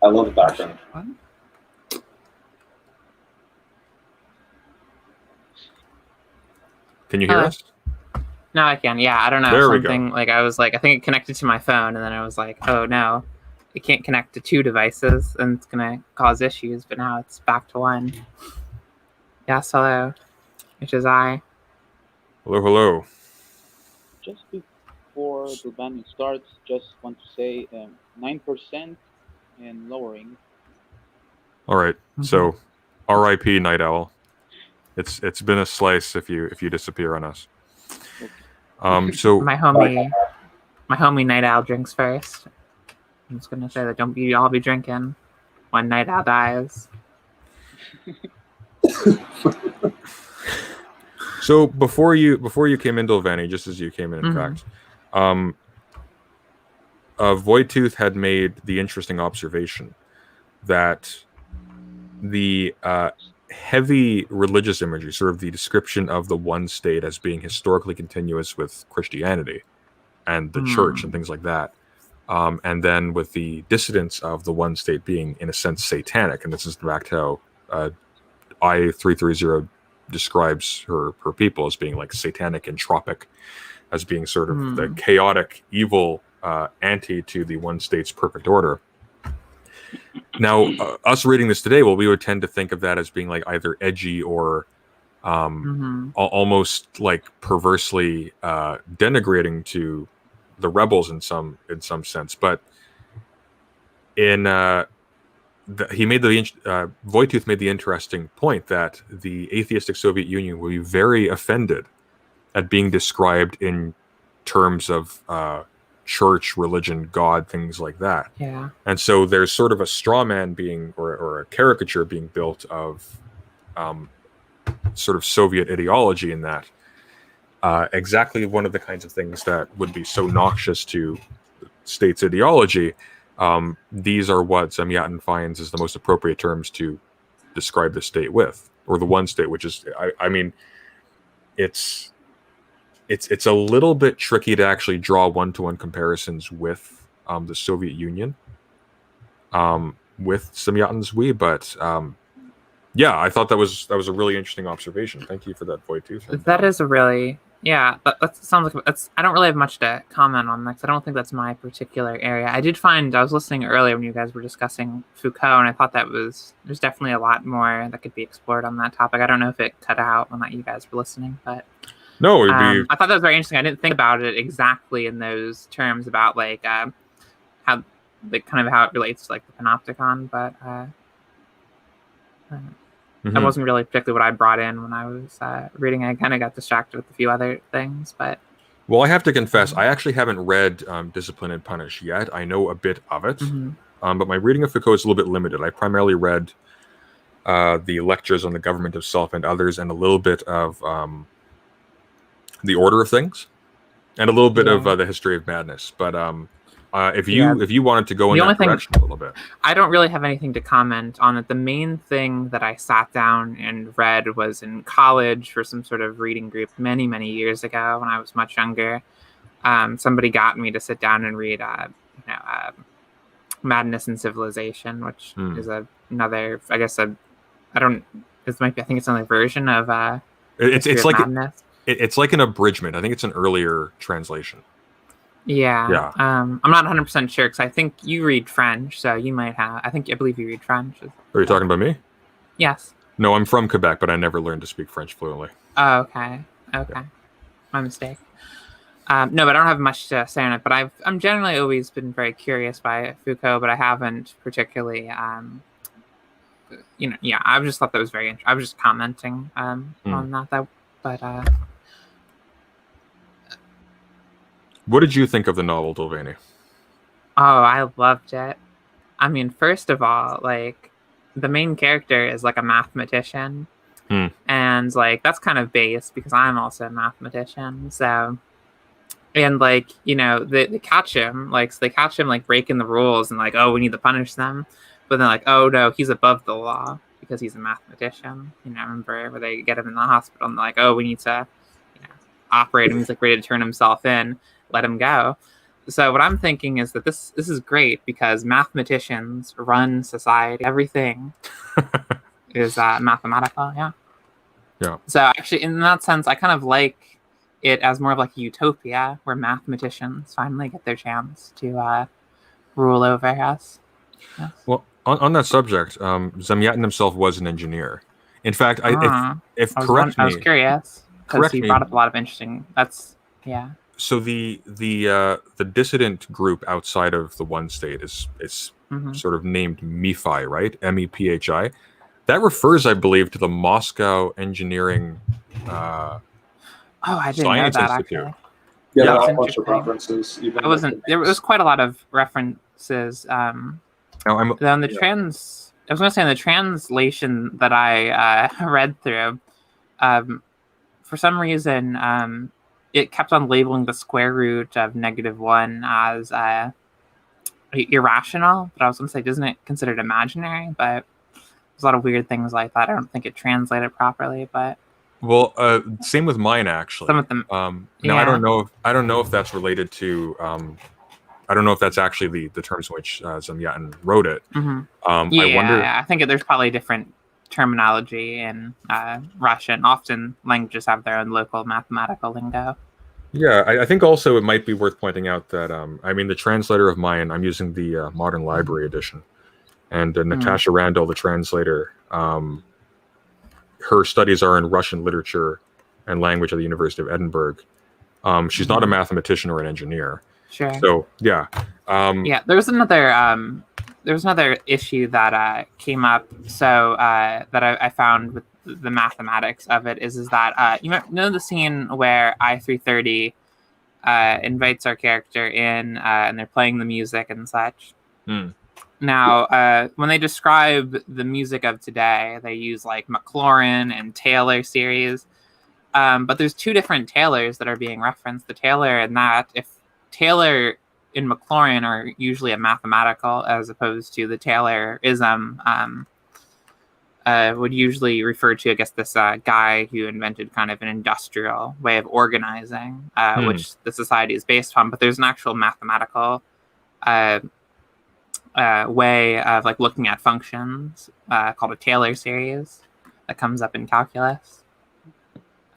I love the background. What? Can you hear us? No, I can. Yeah, I don't know. There we Something like I think it connected to my phone, and then I was like, oh no, it can't connect to two devices, and it's gonna cause issues. But now it's back to one. Yes, hello, which is I. Hello, hello. Just before the banning starts, just want to say 9% and lowering. All right. So, R.I.P. Night Owl. It's been a slice if you disappear on us. So My homie Night Owl drinks first. I'm just gonna say that don't be all be drinking when Night Owl dies. So before you came into Vanny, just as you came in fact, Voidtooth had made the interesting observation that the heavy religious imagery, sort of the description of the one state as being historically continuous with Christianity and the church and things like that, and then with the dissidence of the one state being, in a sense, satanic, and this is in fact how I-330 describes her people as being like satanic entropic, as being sort of the chaotic, evil anti to the one state's perfect order. Now, us reading this today, well, we would tend to think of that as being like either edgy or almost like perversely denigrating to the rebels in some sense. But Voidtooth made the interesting point that the atheistic Soviet Union would be very offended at being described in terms of church, religion, God, things like that. Yeah. And so there's sort of a straw man being, or a caricature being built of sort of Soviet ideology in that. Exactly one of the kinds of things that would be so noxious to the state's ideology. These are what Zamyatin finds as the most appropriate terms to describe the state with, or the one state, which is, I mean, it's a little bit tricky to actually draw one-to-one comparisons with the Soviet Union, with Zamyatin's we, but yeah, I thought that was a really interesting observation. Thank you for that, Voidtooth. That is a really, yeah, that sounds like I don't really have much to comment on that because I don't think that's my particular area. I was listening earlier when you guys were discussing Foucault, and I thought there's definitely a lot more that could be explored on that topic. I don't know if it cut out when you guys were listening, but no, I thought that was very interesting. I didn't think about it exactly in those terms about like how it relates to like the Panopticon, but that wasn't really particularly what I brought in when I was reading. I kind of got distracted with a few other things, but well, I have to confess, I actually haven't read Discipline and Punish yet. I know a bit of it, but my reading of Foucault is a little bit limited. I primarily read the lectures on the government of self and others, and a little bit of the Order of Things, and a little bit of the History of Madness. But if you wanted to go in that direction a little bit, I don't really have anything to comment on it. The main thing that I sat down and read was in college for some sort of reading group many years ago when I was much younger. Somebody got me to sit down and read Madness and Civilization, which is another, I guess, I think it's another version of it's like Madness. It's like an abridgment. I think it's an earlier translation. Yeah. I'm not 100% sure because I think you read French, so you might have. I believe you read French. Are you talking about me? Yes. No, I'm from Quebec, but I never learned to speak French fluently. Oh, okay. Yeah. My mistake. No, but I don't have much to say on it. But I'm generally always been very curious by Foucault, but I haven't particularly, yeah. I just thought that was very. I was just commenting on that. But what did you think of the novel, Dolvani? oh, I loved it. I mean, first of all, like the main character is like a mathematician, and like that's kind of base because I'm also a mathematician, so. And like they catch him like breaking the rules and like, oh, we need to punish them, but then like, oh no, he's above the law because he's a mathematician. Remember where they get him in the hospital and they're like, oh, we need to operate him. He's like ready to turn himself in, let him go. So what I'm thinking is that this is great because mathematicians run society. Everything is mathematical. Yeah. So actually, in that sense, I kind of like it as more of like a utopia where mathematicians finally get their chance to rule over us. Yes. Well, on that subject, Zamyatin himself was an engineer. In fact, I was curious because he brought up a lot of interesting. So the dissident group outside of the one state is sort of named MEPHI, right? MEPHI. That refers, I believe, to the Moscow Engineering. I didn't know that Institute. actually. Yeah, there are a bunch of references. There was quite a lot of references. On the I was going to say in the translation that I read through, for some reason, it kept on labeling the square root of -1 as irrational. But I was going to say, isn't it considered imaginary? But there's a lot of weird things like that. I don't think it translated properly, but. Well, same with mine actually. Some of them. Now I don't know if that's related to. I don't know if that's actually the terms in which Zamyatin wrote it. Mm-hmm. I wonder. I think there's probably different terminology in Russian. Often languages have their own local mathematical lingo. Yeah, I think also it might be worth pointing out that the translator of mine, I'm using the Modern Library edition, and Natasha Randall, the translator. Her studies are in Russian literature and language at the University of Edinburgh. She's not a mathematician or an engineer. Sure. So yeah. There was another issue that came up. So that I found with the mathematics of it is that you know the scene where I-330 invites our character in and they're playing the music and such. Now, when they describe the music of today, they use like McLaurin and Taylor series. But there's two different Taylors that are being referenced. The Taylor in that, if Taylor and McLaurin are usually a mathematical, as opposed to the Taylorism, would usually refer to, I guess, this guy who invented kind of an industrial way of organizing, which the society is based on. But there's an actual mathematical way of like looking at functions called a Taylor series that comes up in calculus.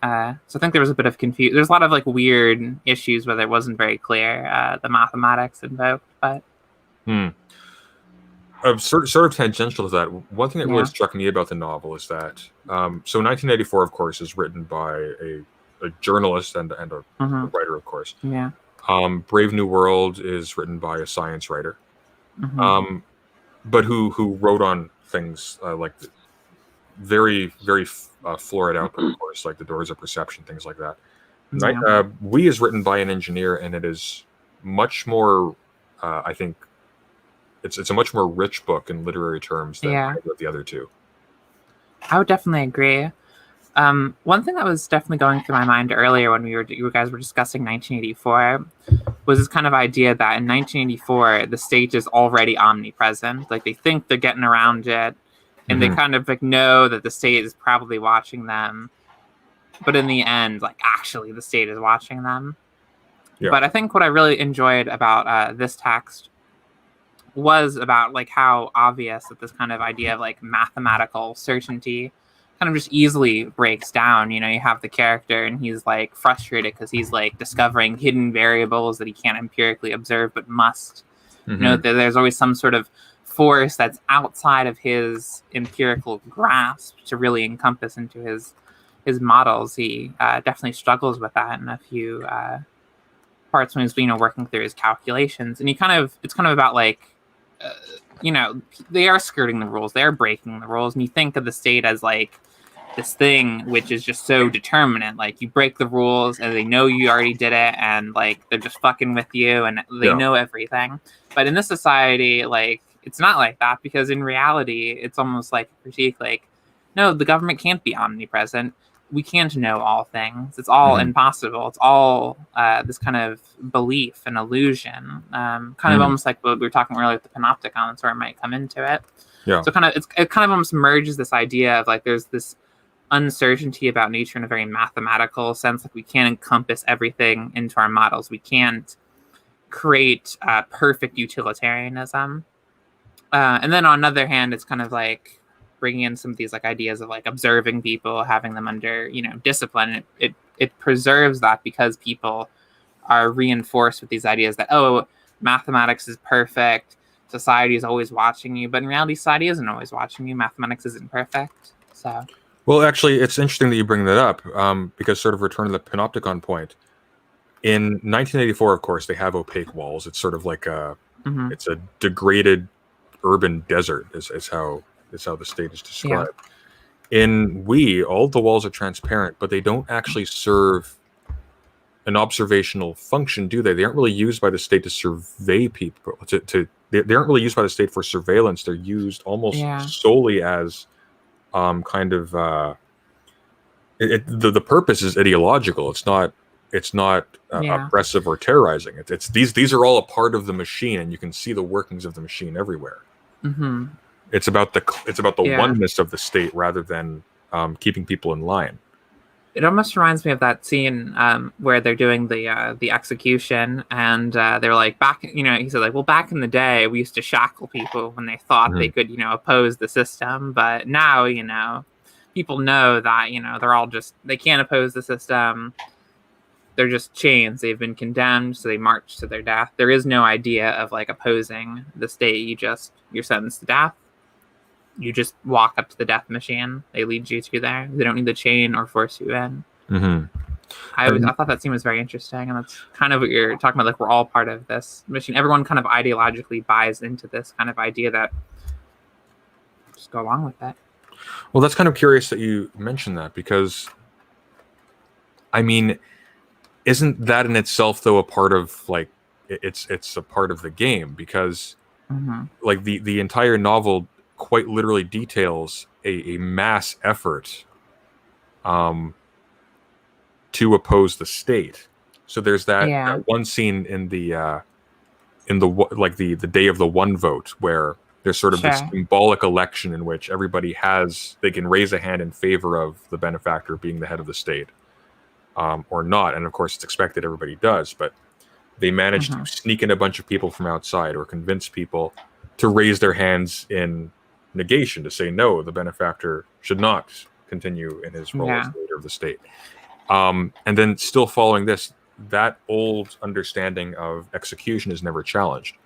So I think there was a bit of confusion. There's a lot of like weird issues where it wasn't very clear the mathematics invoked, but sort of tangential to that. One thing that really struck me about the novel is that so 1984, of course, is written by a journalist and a writer, of course. Yeah. Brave New World is written by a science writer. But who wrote on things like very, very florid output, of course, like The Doors of Perception, things like that. We is written by an engineer, and it is much more, I think, it's a much more rich book in literary terms than the other two. I would definitely agree. One thing that was definitely going through my mind earlier when you guys were discussing 1984 was this kind of idea that in 1984 the state is already omnipresent. Like they think they're getting around it, and they kind of like know that the state is probably watching them, but in the end, like actually the state is watching them. Yeah. But I think what I really enjoyed about this text was about like how obvious that this kind of idea of like mathematical certainty kind of just easily breaks down. You have the character and he's like frustrated because he's like discovering hidden variables that he can't empirically observe but must. There's always some sort of force that's outside of his empirical grasp to really encompass into his models. He definitely struggles with that in a few parts when he's working through his calculations, and it's kind of about like they are skirting the rules, they are breaking the rules, and you think of the state as like this thing which is just so determinate. Like, you break the rules and they know you already did it, and like they're just fucking with you, and they know everything. But in this society, like, it's not like that, because in reality it's almost like a critique, like, no, the government can't be omnipresent, we can't know all things, it's all impossible, it's all this kind of belief and illusion, kind of almost like what we were talking earlier with the Panopticon. That's where it might come into it. So it kind of almost merges this idea of like there's this uncertainty about nature in a very mathematical sense. Like, we can't encompass everything into our models. We can't create perfect utilitarianism. And then on the other hand, it's kind of like bringing in some of these like ideas of like observing people, having them under discipline. It preserves that, because people are reinforced with these ideas that, oh, mathematics is perfect, society is always watching you. But in reality, society isn't always watching you. Mathematics isn't perfect. So. Well, actually, it's interesting that you bring that up, because sort of return to the Panopticon point. In 1984, of course, they have opaque walls. It's sort of like it's a degraded urban desert, is how the state is described. In all the walls are transparent, but they don't actually serve an observational function, do they? They aren't really used by the state to survey people. They aren't really used by the state for surveillance. They're used almost solely as the purpose is ideological. It's not oppressive or terrorizing. It's these are all a part of the machine, and you can see the workings of the machine everywhere. It's about the oneness of the state rather than keeping people in line. It almost reminds me of that scene where they're doing the execution, and they're like, he said, like, well, back in the day we used to shackle people when they thought they could oppose the system, but now people know that they're all they can't oppose the system. They're just chains. They've been condemned, so they march to their death. There is no idea of like opposing the state. You're sentenced to death. You just walk up to the death machine. They lead you to there. They don't need the chain or force you in. I thought that scene was very interesting, and that's kind of what you're talking about. Like, we're all part of this machine. Everyone kind of ideologically buys into this kind of idea that just go along with that. Well, that's kind of curious that you mentioned that, because, I mean, isn't that in itself though a part of like it's a part of the game? Because like the entire novel quite literally details a mass effort to oppose the state. So there's that one scene in the day of the one vote, where there's sort of this symbolic election in which everybody they can raise a hand in favor of the benefactor being the head of the state, or not. And of course it's expected everybody does, but they manage to sneak in a bunch of people from outside or convince people to raise their hands in negation, to say, no, the benefactor should not continue in his role as leader of the state. And then still following this, that old understanding of execution is never challenged.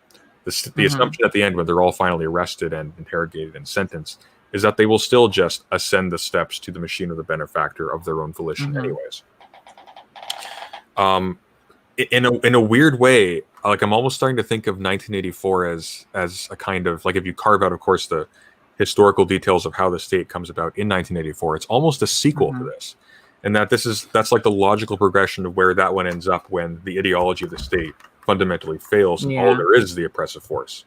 The assumption at the end, when they're all finally arrested and interrogated and sentenced, is that they will still just ascend the steps to the machine of the benefactor of their own volition anyways. In a weird way, like, I'm almost starting to think of 1984 as a kind of, like, if you carve out, of course, the historical details of how the state comes about in 1984, it's almost a sequel to this. And that's like the logical progression of where that one ends up when the ideology of the state fundamentally fails and all there is the oppressive force.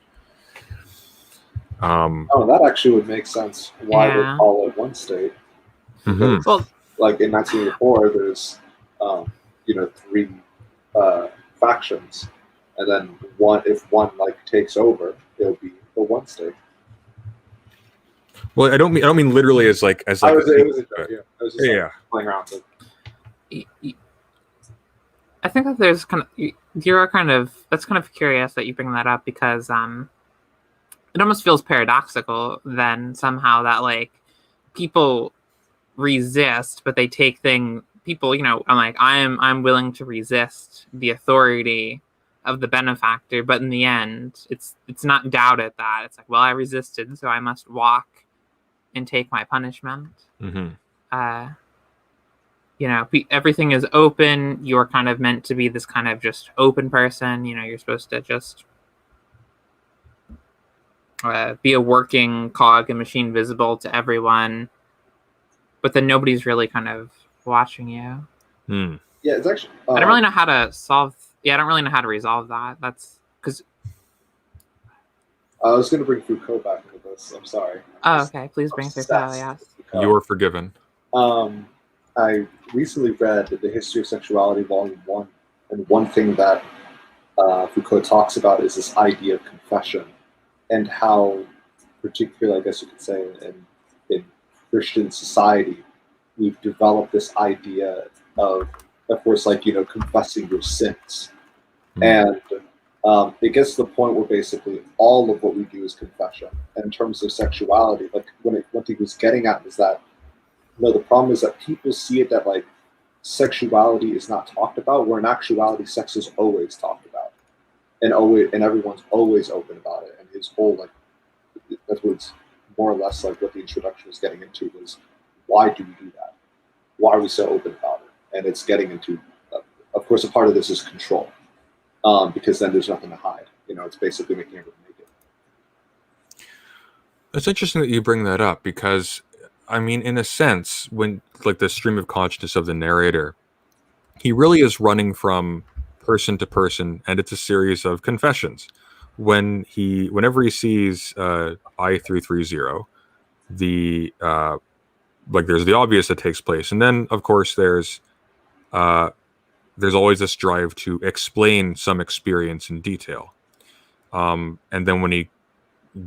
That actually would make sense why they call it one state. Because, like, in 1984, there's three factions, and then if one like takes over, it'll be the one state. Well, I don't mean literally as like. I was just playing around with it. I think that there's that's kind of curious that you bring that up, because it almost feels paradoxical then somehow that like people resist, but they take people, I'm willing to resist the authority of the benefactor, but in the end it's not doubted that it's like, well, I resisted, so I must walk and take my punishment. everything is open. You're kind of meant to be this kind of just open person. You're supposed to just be a working cog, a machine visible to everyone, but then nobody's really kind of watching you. Yeah, it's actually. I don't really know how to solve. Yeah, I don't really know how to resolve that. That's because. I was going to bring Foucault back into this. I'm sorry. Oh, okay. Please bring Foucault. Yes. You are forgiven. I recently read The History of Sexuality, Volume 1, and one thing that Foucault talks about is this idea of confession, and how, particularly, I guess you could say, in Christian society, we've developed this idea of course, confessing your sins. And it gets to the point where basically all of what we do is confession. And in terms of sexuality, one thing he was getting at is that, the problem is that people see it that sexuality is not talked about, where in actuality sex is always talked about, and everyone's always open about it. And his whole that was more or less what the introduction was getting into was, why do we do that? Why are we so open about it? And it's getting into, of course, a part of this is control, because then there's nothing to hide. It's basically making everyone naked. It's interesting that you bring that up, because I mean, in a sense, when the stream of consciousness of the narrator, he really is running from person to person, and it's a series of confessions. Whenever he sees I-330, there's the obvious that takes place, and then of course there's always this drive to explain some experience in detail, and then when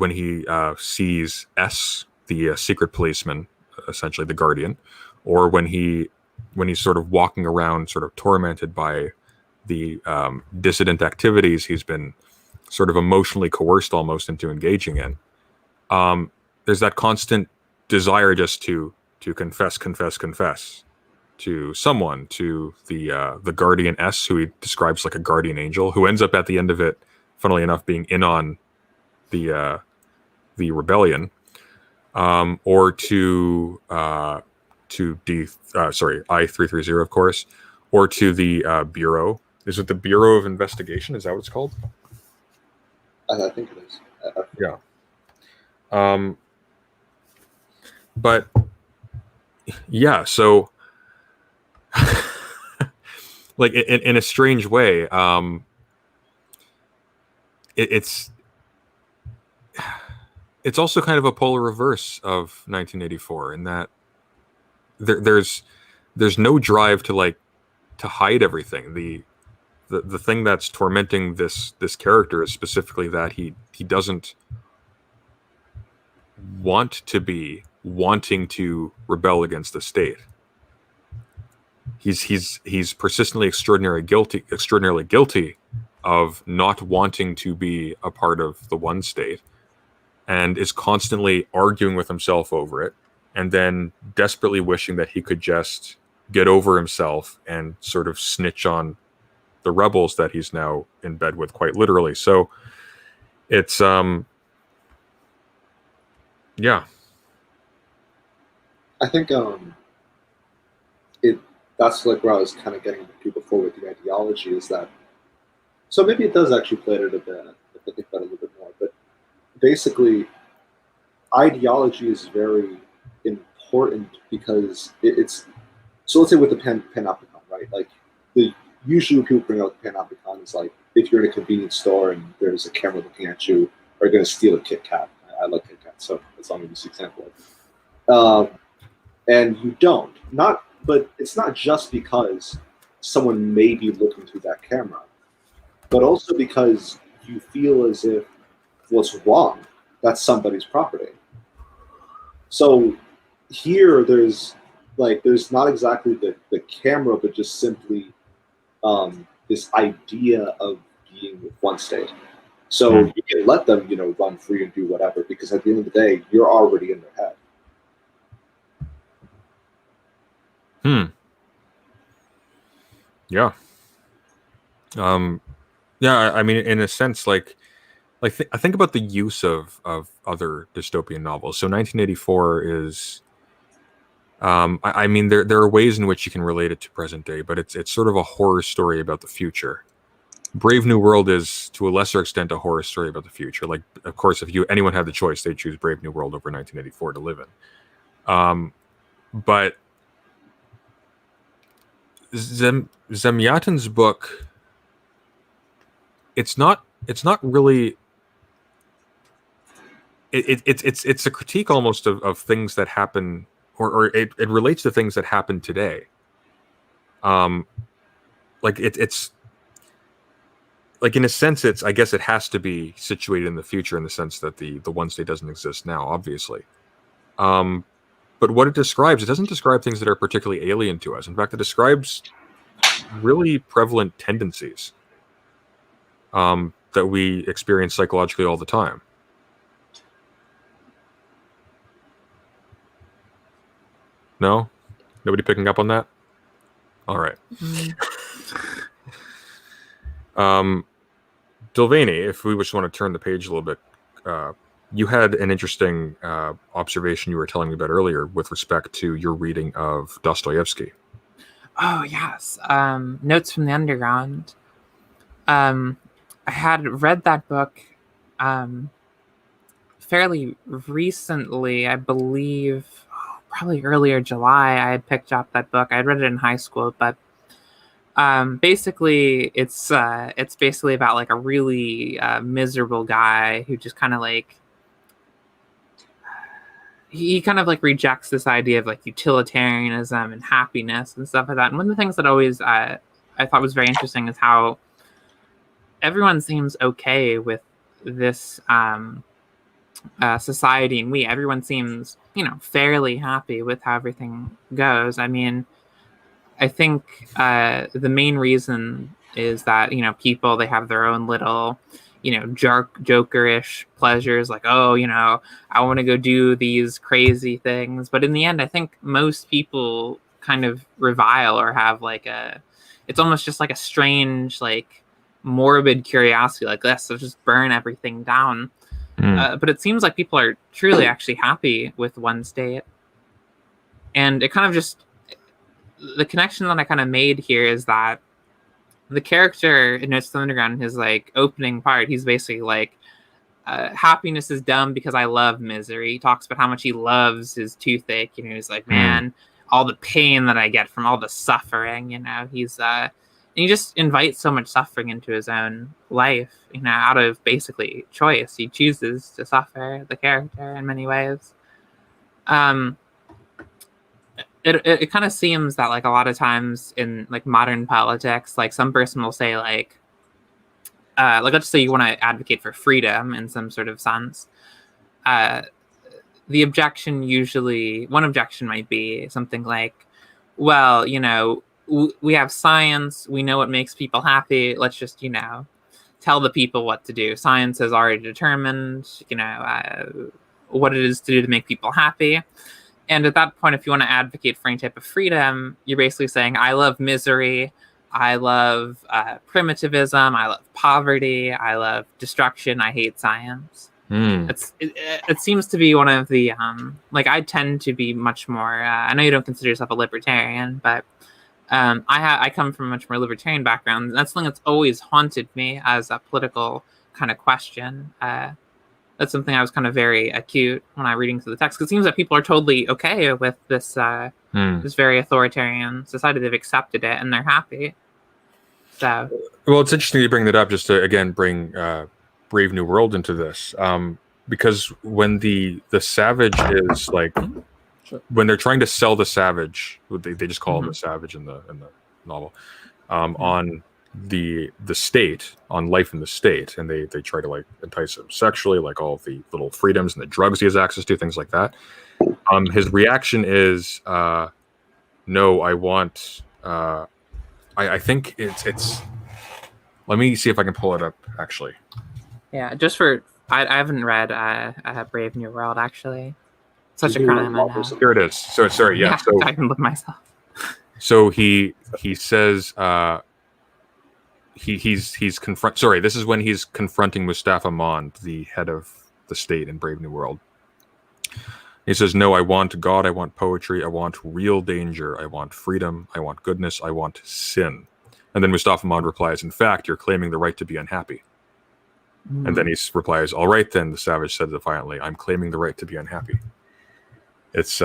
he sees S, the secret policeman, essentially the guardian, or when he's sort of walking around sort of tormented by the dissident activities he's been sort of emotionally coerced almost into engaging in, there's that constant desire just to confess to someone, to the guardian S, who he describes like a guardian angel, who ends up at the end of it, funnily enough, being in on the rebellion, or to I-330, of course, or to the Bureau. Is it the Bureau of Investigation? Is that what it's called? I think it is. Yeah. But yeah, so in a strange way, it's also kind of a polar reverse of 1984, in that there's no drive to hide everything. The thing that's tormenting this character is specifically that he doesn't want to be wanting to rebel against the state. He's persistently extraordinarily guilty of not wanting to be a part of the one state, and is constantly arguing with himself over it, and then desperately wishing that he could just get over himself and sort of snitch on the rebels that he's now in bed with, quite literally. So it's yeah. I think that's where I was kind of getting to before with the ideology, is that, so maybe it does actually play it a bit if I think about it a little bit more, but basically ideology is very important, because it's, so let's say with the Panopticon, right? Usually when people bring out the Panopticon, is if you're in a convenience store and there's a camera looking at you, are you going to steal a Kit Kat? I like Kit Kat, so that's all I'm going to use example of. And you don't. But it's not just because someone may be looking through that camera, but also because you feel as if what's wrong, that's somebody's property. So here there's not exactly the camera, but just simply this idea of being with one state. So you can let them, run free and do whatever, because at the end of the day, you're already in their head. Yeah. Yeah, I mean, in a sense, I think about the use of other dystopian novels. So 1984 is I mean, there are ways in which you can relate it to present day, but it's sort of a horror story about the future. Brave New World is, to a lesser extent, a horror story about the future. Like, of course, if anyone had the choice, they'd choose Brave New World over 1984 to live in. But Zamyatin's book, it's not really. It's a critique almost of things that happen, or it relates to things that happen today. Like it's like, in a sense, I guess it has to be situated in the future, in the sense that the one state doesn't exist now, obviously. But what it describes, it doesn't describe things that are particularly alien to us. In fact, it describes really prevalent tendencies that we experience psychologically all the time. No? Nobody picking up on that? All right. Dilvani, if we just want to turn the page a little bit, you had an interesting observation you were telling me about earlier with respect to your reading of Dostoevsky. Oh, yes. Notes from the Underground. I had read that book fairly recently, I believe, probably earlier July. I had picked up that book. I had read it in high school, but basically it's basically about like a really miserable guy who just kind of like, he kind of like rejects this idea of like utilitarianism and happiness and stuff like that. And one of the things that always I thought was very interesting is how everyone seems okay with this society, and everyone seems, fairly happy with how everything goes. I mean, I think the main reason is that, people, they have their own little, jokerish pleasures, like, oh, I want to go do these crazy things. But in the end, I think most people kind of revile or have like it's almost just like a strange, like morbid curiosity, like, let's just burn everything down. But it seems like people are truly actually happy with one state. And it kind of just, the connection that I kind of made here is that the character in Notes to the Underground, his like opening part, he's basically like, happiness is dumb because I love misery. He talks about how much he loves his toothache. He's like, man, all the pain that I get from all the suffering, he's and he just invites so much suffering into his own life, out of basically choice. He chooses to suffer, the character, in many ways. It kind of seems that like a lot of times in like modern politics, like some person will say like let's say you want to advocate for freedom in some sort of sense. The objection usually, one objection might be something like, well, we have science, we know what makes people happy. Let's just, tell the people what to do. Science has already determined, what it is to do to make people happy. And at that point, if you want to advocate for any type of freedom, you're basically saying, I love misery, I love primitivism, I love poverty, I love destruction, I hate science. It seems to be one of the, like, I tend to be much more, I know you don't consider yourself a libertarian, but I come from a much more libertarian background. And that's something that's always haunted me as a political kind of question. That's something I was kind of very acute when I was reading through the text. Because it seems that people are totally okay with this this very authoritarian society. They've accepted it and they're happy. So, well, it's interesting you bring that up, just to again bring Brave New World into this, because when the savage is like, when they're trying to sell the savage, they just call him the savage in the novel, on the state, on life in the state, and they try to like entice him sexually, like all the little freedoms and the drugs he has access to, things like that. His reaction is no, I want I think it's let me see if I can pull it up actually. Yeah, just for I haven't read Brave New World actually. Such a crime. Here it is. So sorry, yeah. So I can look myself. So he says he's confront. Sorry, this is when he's confronting Mustafa Mond, the head of the state in Brave New World. He says, no, I want God, I want poetry, I want real danger, I want freedom, I want goodness, I want sin. And then Mustafa Ahmad replies, in fact, you're claiming the right to be unhappy. And then he replies, all right then, the savage said defiantly, I'm claiming the right to be unhappy. It's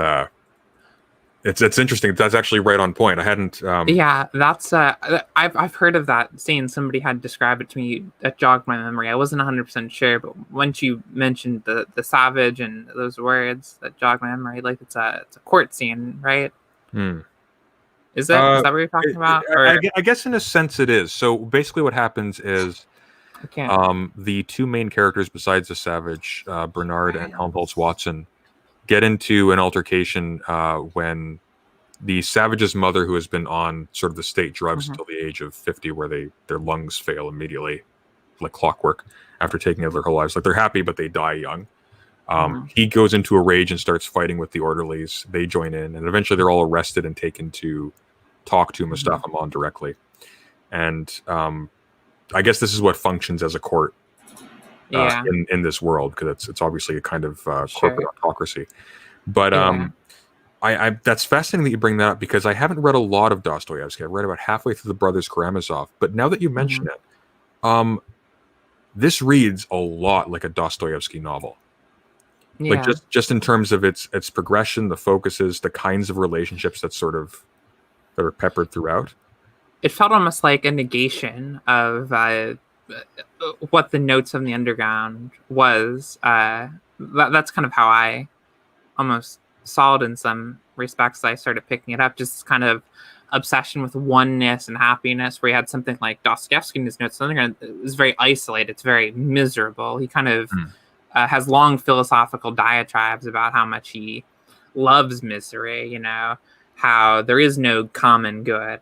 interesting. That's actually right on point. I hadn't. Yeah, that's. I've heard of that scene. Somebody had described it to me. That jogged my memory. I wasn't 100% sure, but once you mentioned the savage and those words, that jogged my memory. Like it's a court scene, right? Is that what you're talking about? I guess in a sense it is. So basically, what happens is, the two main characters besides the savage, Bernard and Helmholtz Watson, get into an altercation when the savage's mother, who has been on sort of the state drugs until the age of 50, where their lungs fail immediately, like clockwork, after taking over their whole lives. Like they're happy, but they die young. He goes into a rage and starts fighting with the orderlies. They join in, and eventually they're all arrested and taken to talk to Mustafa Ahmad directly. And I guess this is what functions as a court in this world, because it's obviously a kind of corporate autocracy. But I that's fascinating that you bring that up, because I haven't read a lot of Dostoevsky. I read about halfway through the Brothers Karamazov, but now that you mention it, this reads a lot like a Dostoevsky novel. Like just in terms of its progression, the focuses, the kinds of relationships that are peppered throughout. It felt almost like a negation of what the Notes of the Underground was. That's kind of how I almost saw it in some respects. I started picking it up, just kind of obsession with oneness and happiness, where he had something like Dostoevsky in his Notes of the Underground. It was very isolated. It's very miserable. He kind of has long philosophical diatribes about how much he loves misery, how there is no common good,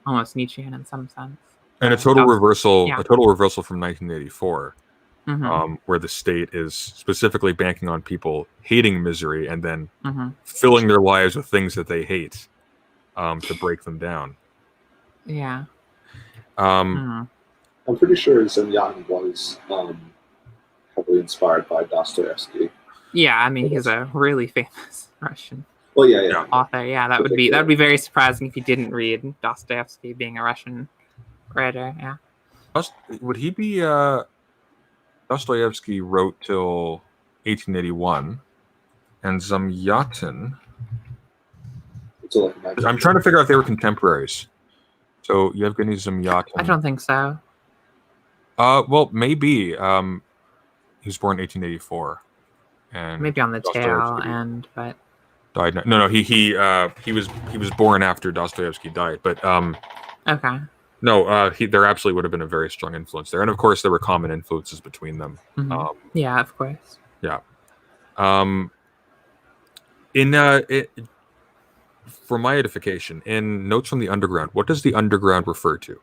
almost Nietzschean in some sense. And a total reversal from 1984, where the state is specifically banking on people hating misery and then filling their lives with things that they hate to break them down. Yeah. I'm pretty sure Zamyatin was heavily inspired by Dostoevsky. Yeah, I mean, he's a really famous Russian author. Yeah, that would be very surprising if you didn't read Dostoevsky, being a Russian writer. Yeah. Would he be Dostoevsky wrote till 1881, and Zamyatin. I'm trying to figure out if they were contemporaries. So Yevgeny Zamyatin. I don't think so. Well, maybe. He was born in 1884, and maybe on the tail end, but died. No. He was born after Dostoevsky died, but okay. No, there absolutely would have been a very strong influence there, and of course there were common influences between them. Yeah, of course. Yeah. For my edification, in Notes from the Underground, what does the Underground refer to?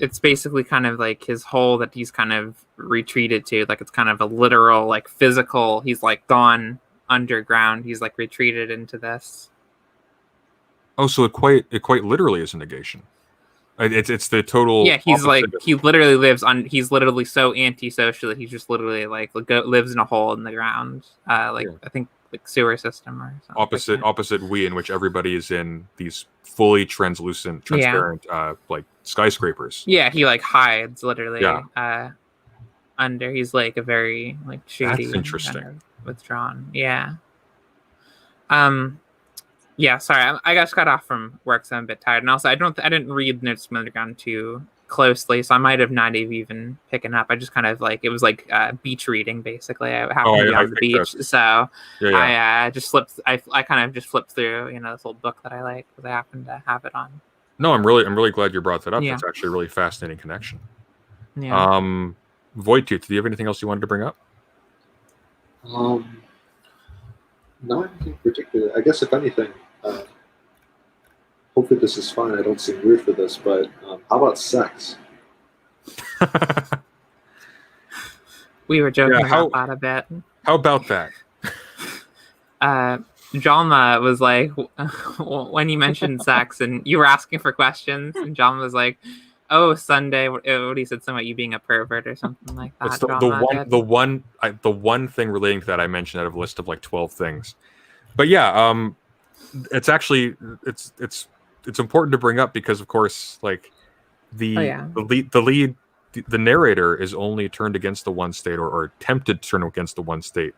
It's basically kind of like his hole that he's kind of retreated to. Like it's kind of a literal, like physical. He's like gone underground. He's like retreated into this. Oh, so it quite literally is a negation. It's the total. Yeah, he's like he literally lives on. He's literally so antisocial that he's just literally like lives in a hole in the ground. I think like sewer system or something. Opposite we, in which everybody is in these fully transparent like skyscrapers. Yeah, he like hides literally under. He's like a very like shady. That's interesting. Kind of withdrawn. Yeah. Yeah, sorry, I just got off from work, so I'm a bit tired. And also, I didn't read Notes from the Underground too closely, so I might have not even picking up. I just kind of like, it was like beach reading, basically. I happened to be on the beach, so I just flipped. I kind of just flipped through, this old book that I like, because I happened to have it on. No, I'm really glad you brought that up. Yeah. That's actually a really fascinating connection. Yeah. Voidtooth, do you have anything else you wanted to bring up? Not anything particular. I guess if anything, hopefully this is fine. I don't seem weird for this, but how about sex? We were joking about that a bit. How about that? Jalma was like, when you mentioned sex and you were asking for questions, and Jalma was like, Oh, Sunday. What he said, something about you being a pervert or something like that. It's the one thing relating to that I mentioned out of a list of like 12 things. But yeah, it's actually it's important to bring up because of course like the narrator is only turned against the one state or tempted to turn against the one state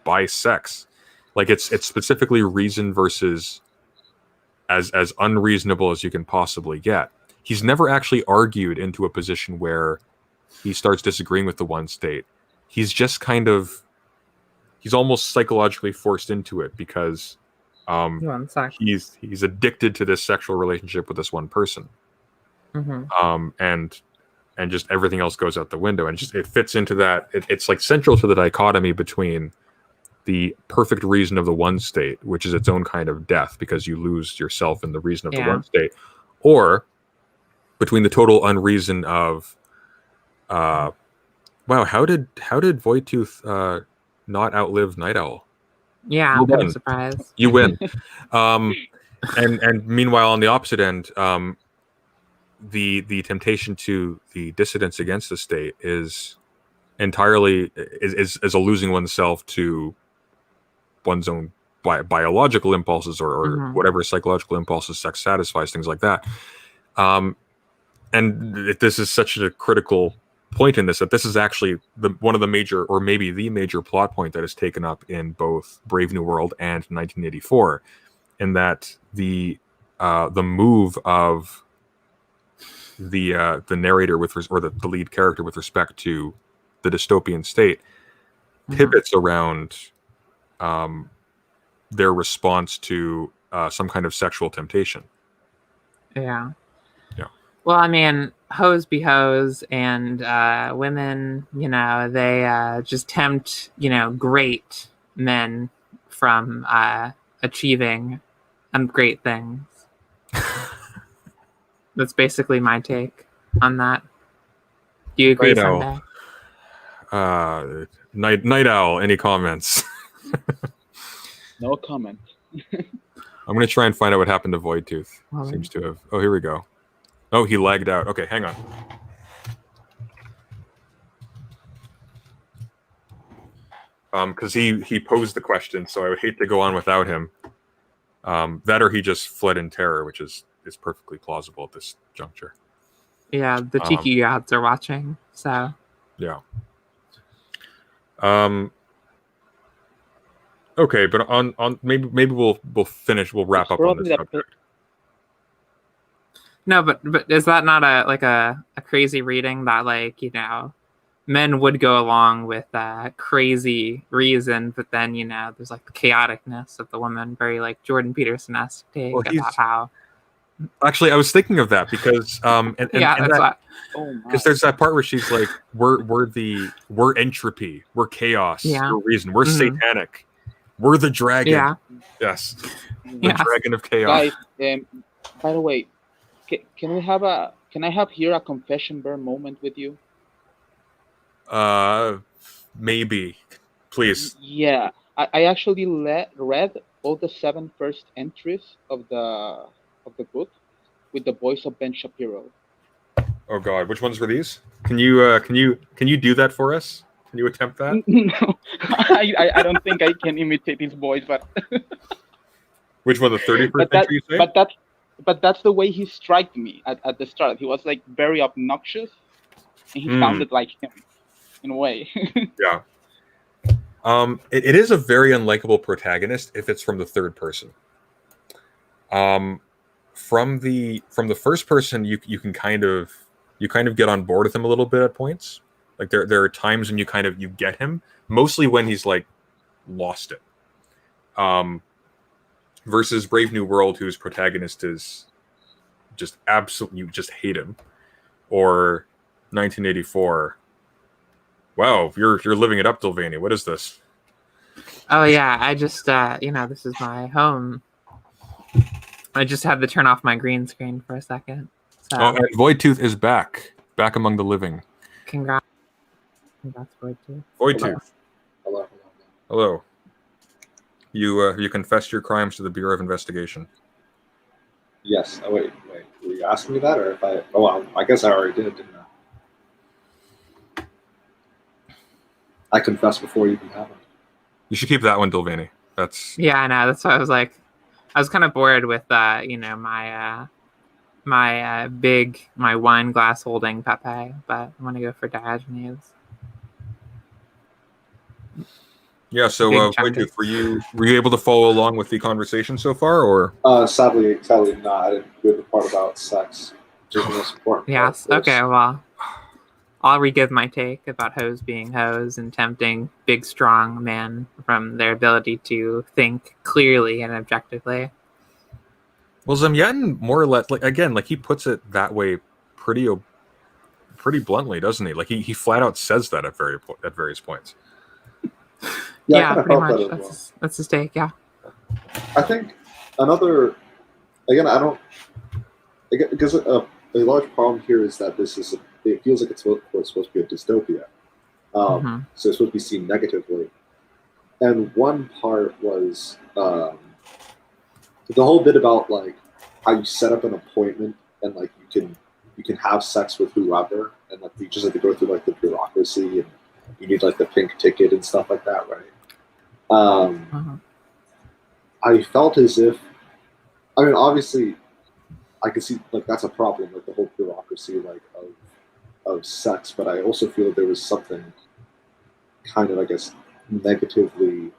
by sex. Like it's specifically reason versus as unreasonable as you can possibly get. He's never actually argued into a position where he starts disagreeing with the one state. He's just he's almost psychologically forced into it because he's addicted to this sexual relationship with this one person. Mm-hmm. And just everything else goes out the window, and just it fits into that. It's like central to the dichotomy between the perfect reason of the one state, which is its own kind of death because you lose yourself in the reason of the one state, or between the total unreason of wow, how did Voidtooth not outlive Night Owl? Yeah, I'm kind of surprised. You win. And meanwhile, on the opposite end, the temptation to the dissidence against the state is entirely is a losing oneself to one's own biological impulses or whatever psychological impulses sex satisfies, things like that. And this is such a critical point in this, that this is actually one of the major, or maybe the major plot point that is taken up in both Brave New World and 1984, in that the move of the narrator or the lead character with respect to the dystopian state pivots around their response to some kind of sexual temptation. Yeah. Well, I mean, hoes be hoes, and women, they just tempt, great men from achieving great things. That's basically my take on that. Do you agree, Sunday? Night Owl, any comments? No comment. I'm going to try and find out what happened to Voidtooth. Seems to have... Oh, here we go. Oh, he lagged out. Okay, hang on. Because he posed the question, so I would hate to go on without him. That or he just fled in terror, which is perfectly plausible at this juncture. Yeah, the Tiki gods are watching, so... Yeah. Okay, but on maybe we'll We'll wrap up on this subject. No, but is that not a crazy reading that men would go along with crazy reason, but then there's the chaoticness of the woman, very Jordan Peterson-esque take about how. Actually, I was thinking of that because there's that part where she's like, we're entropy, we're chaos, we're reason, we're satanic, we're the dragon. Yeah. Yes. The dragon of chaos. Guys, by the way, can I have here a confession bear moment with you? Maybe. Please. Yeah. I actually read all the 7 first entries of the book with the voice of Ben Shapiro. Oh God, which ones were these? Can you do that for us? Can you attempt that? No, I don't think I can imitate his voice, but which one, the 31st entry you say? But that's the way he struck me at the start. He was very obnoxious, and he sounded like him in a way. Yeah. It is a very unlikable protagonist if it's from the third person. From the first person, you can kind of get on board with him a little bit at points. Like there are times when you get him, mostly when he's lost it. Versus Brave New World, whose protagonist is just absolutely, you just hate him. Or 1984. Wow, you're living it up, Dilvani. What is this? Oh yeah, I just this is my home. I just had to turn off my green screen for a second. So. Oh, and Voidtooth is back among the living. Congrats, Voidtooth. Voidtooth. Hello. You confessed your crimes to the Bureau of Investigation. Yes. Oh, wait. Were you asking me that, or if I? Oh, well, I guess I already did, didn't I? I confessed before you even happened. You should keep that one, Dilvani. That's Yeah, I know. That's why I was like, I was kind of bored with my my wine glass holding Pepe, but I'm gonna go for Diogenes. yeah. So, Big Wojciech, chungus. were you able to follow along with the conversation so far, or? Sadly not. I didn't do the part about sex, which is the most important part. Yes. Okay. Well, I'll re-give my take about hoes being hoes and tempting big, strong men from their ability to think clearly and objectively. Well, Zamyatin more or less, like he puts it that way, pretty bluntly, doesn't he? Like he flat out says that at various points. Yeah, I pretty felt much. that as well. That's his take. Yeah. I think another, again, I don't, because a large problem here is that it feels like it's supposed to be a dystopia. So it's supposed to be seen negatively. And one part was the whole bit about like how you set up an appointment and like you can have sex with whoever, and like you just have to go through like the bureaucracy, and you need like the pink ticket and stuff like that, right? I felt as if, I mean, obviously, I could see like that's a problem, like the whole bureaucracy, like of sex. But I also feel that there was something kind of, I guess, negatively,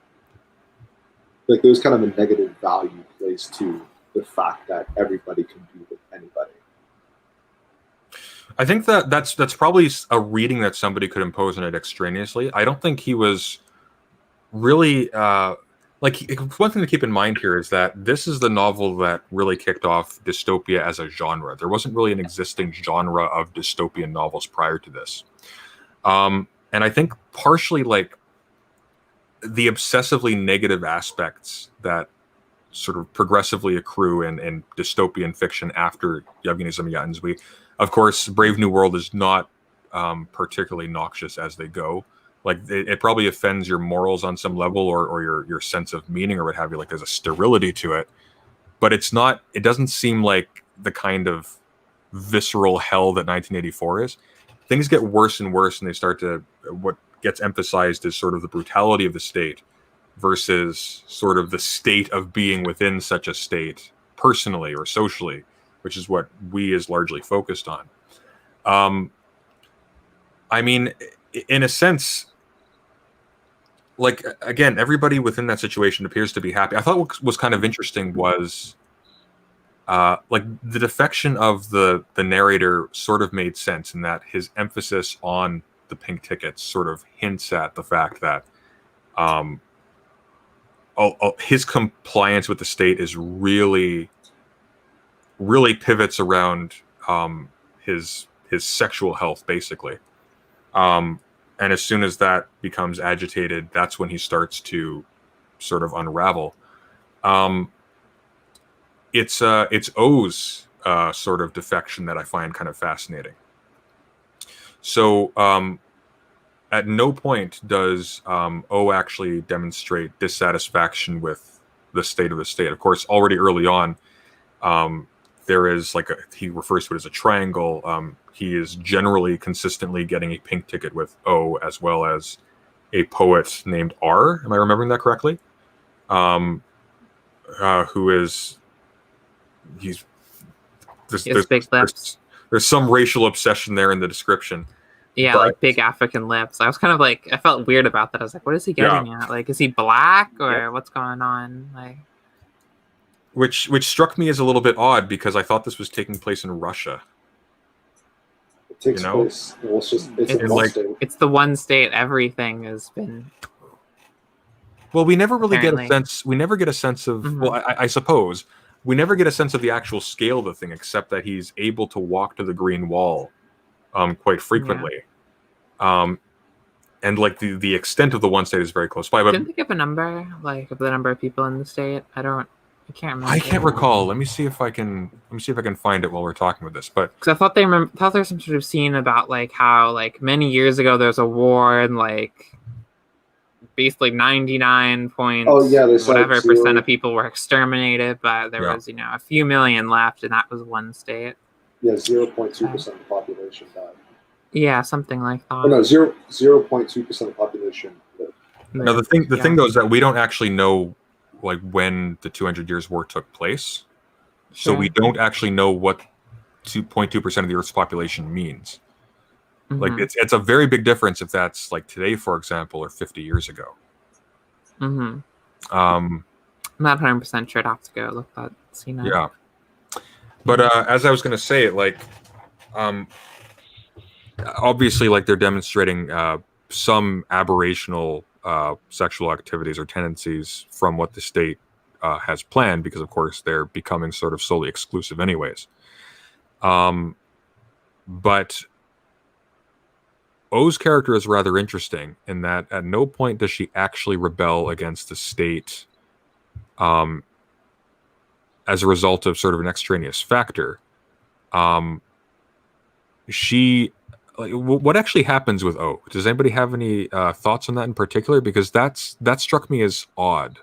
like there was kind of a negative value placed to the fact that everybody can be with anybody. I think that's probably a reading that somebody could impose on it extraneously. I don't think he was really one thing to keep in mind here is that this is the novel that really kicked off dystopia as a genre. There wasn't really an existing genre of dystopian novels prior to this. And I think partially like the obsessively negative aspects that sort of progressively accrue in dystopian fiction after Yevgeny Zamyatin's. Of course, Brave New World is not particularly noxious as they go. Like it probably offends your morals on some level, or your sense of meaning, or what have you. Like there's a sterility to it, but it's not. It doesn't seem like the kind of visceral hell that 1984 is. Things get worse and worse, and they start to. What gets emphasized is sort of the brutality of the state versus sort of the state of being within such a state, personally or socially, which is what we is largely focused on. I mean, in a sense, like again, everybody within that situation appears to be happy. I thought what was kind of interesting was like the defection of the narrator sort of made sense in that his emphasis on the pink tickets sort of hints at the fact that his compliance with the state is really pivots around his sexual health, basically. And as soon as that becomes agitated, that's when he starts to sort of unravel. It's O's sort of defection that I find kind of fascinating. So at no point does O actually demonstrate dissatisfaction with the state of the state. Of course, already early on, there is he refers to it as a triangle. He is generally consistently getting a pink ticket with O, as well as a poet named R. Am I remembering that correctly? Who is there's big lips. There's some racial obsession there in the description. Yeah, but, like big African lips. I was kind of like, I felt weird about that. I was like, what is he getting at? Like, is he black or what's going on? Like, which struck me as a little bit odd because I thought this was taking place in Russia. It takes place. Well, it's the one state everything has been. Well, we never really get a sense. We never get a sense of. Mm-hmm. Well, I suppose we never get a sense of the actual scale of the thing, except that he's able to walk to the Green Wall quite frequently. Yeah. And like the extent of the one state is very close by. But didn't they give a number, like of the number of people in the state? I can't remember. I can't recall. Let me see if I can find it while we're talking with this. But because I thought there was some sort of scene about like how like many years ago there's a war and like basically 99 point they said whatever 0. percent of people were exterminated, but there was a few million left, and that was one state. Yeah, 0.2% of the population died. Yeah, something like that. Oh, no, 0.2% of the population lived. Now the thing though is that we don't actually know like when the 200 years war took place, so we don't actually know what 2.2% of the Earth's population means. Like it's a very big difference if that's like today, for example, or 50 years ago. I'm not 100% sure. I'd have to go look that scene up. Yeah, but as I was going to say, like, obviously, like they're demonstrating some aberrational sexual activities or tendencies from what the state has planned, because of course they're becoming sort of solely exclusive, anyways. But O's character is rather interesting in that at no point does she actually rebel against the state as a result of sort of an extraneous factor. What actually happens with O? Does anybody have any thoughts on that in particular? Because that struck me as odd,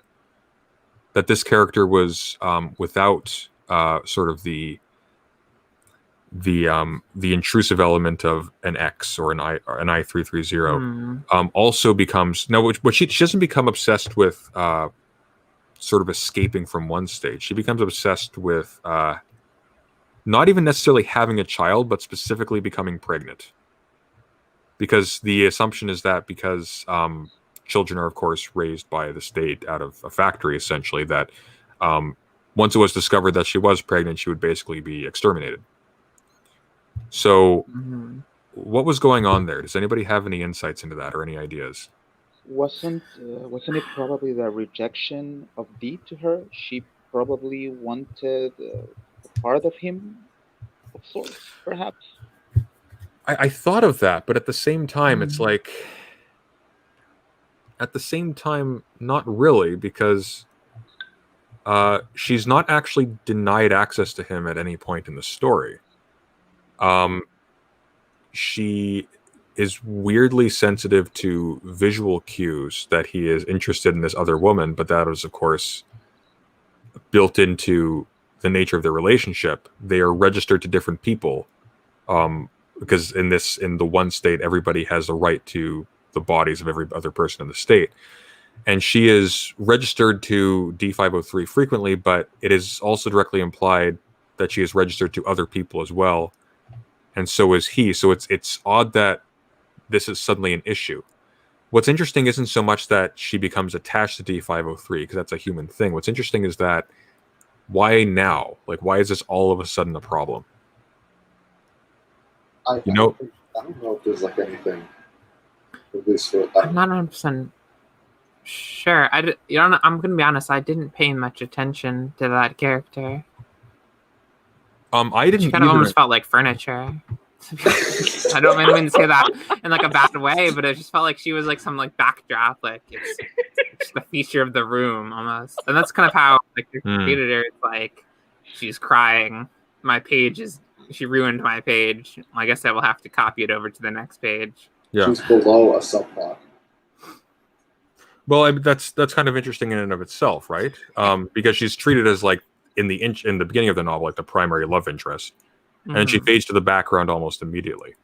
that this character was without sort of the intrusive element of an X or an I330. Also becomes she doesn't become obsessed with sort of escaping from one state. She becomes obsessed with not even necessarily having a child, but specifically becoming pregnant. Because the assumption is that because children are, of course, raised by the state out of a factory, essentially, that once it was discovered that she was pregnant, she would basically be exterminated. So what was going on there? Does anybody have any insights into that or any ideas? Wasn't it probably the rejection of D to her? She probably wanted a part of him, of sorts, perhaps. I thought of that, but at the same time, it's like, at the same time, not really, because she's not actually denied access to him at any point in the story. She is weirdly sensitive to visual cues that he is interested in this other woman, but that is, of course, built into the nature of their relationship. They are registered to different people, because in the one state, everybody has a right to the bodies of every other person in the state. And she is registered to D503 frequently, but it is also directly implied that she is registered to other people as well. And so is he. So it's odd that this is suddenly an issue. What's interesting isn't so much that she becomes attached to D503, because that's a human thing. What's interesting is that why now? Like, why is this all of a sudden a problem? I don't know if there's like anything. I'm not 100% sure. I'm going to be honest. I didn't pay much attention to that character. I didn't. She kind of almost felt like furniture. I don't mean to say that in like a bad way, but it just felt like she was like some like backdrop, like it's the feature of the room almost. And that's kind of how like you treated her. It's like she's crying. She ruined my page. I guess I will have to copy it over to the next page. Yeah, she's below a subplot. Well, that's kind of interesting in and of itself, right? Because she's treated as like in the beginning of the novel, like the primary love interest. And she fades to the background almost immediately,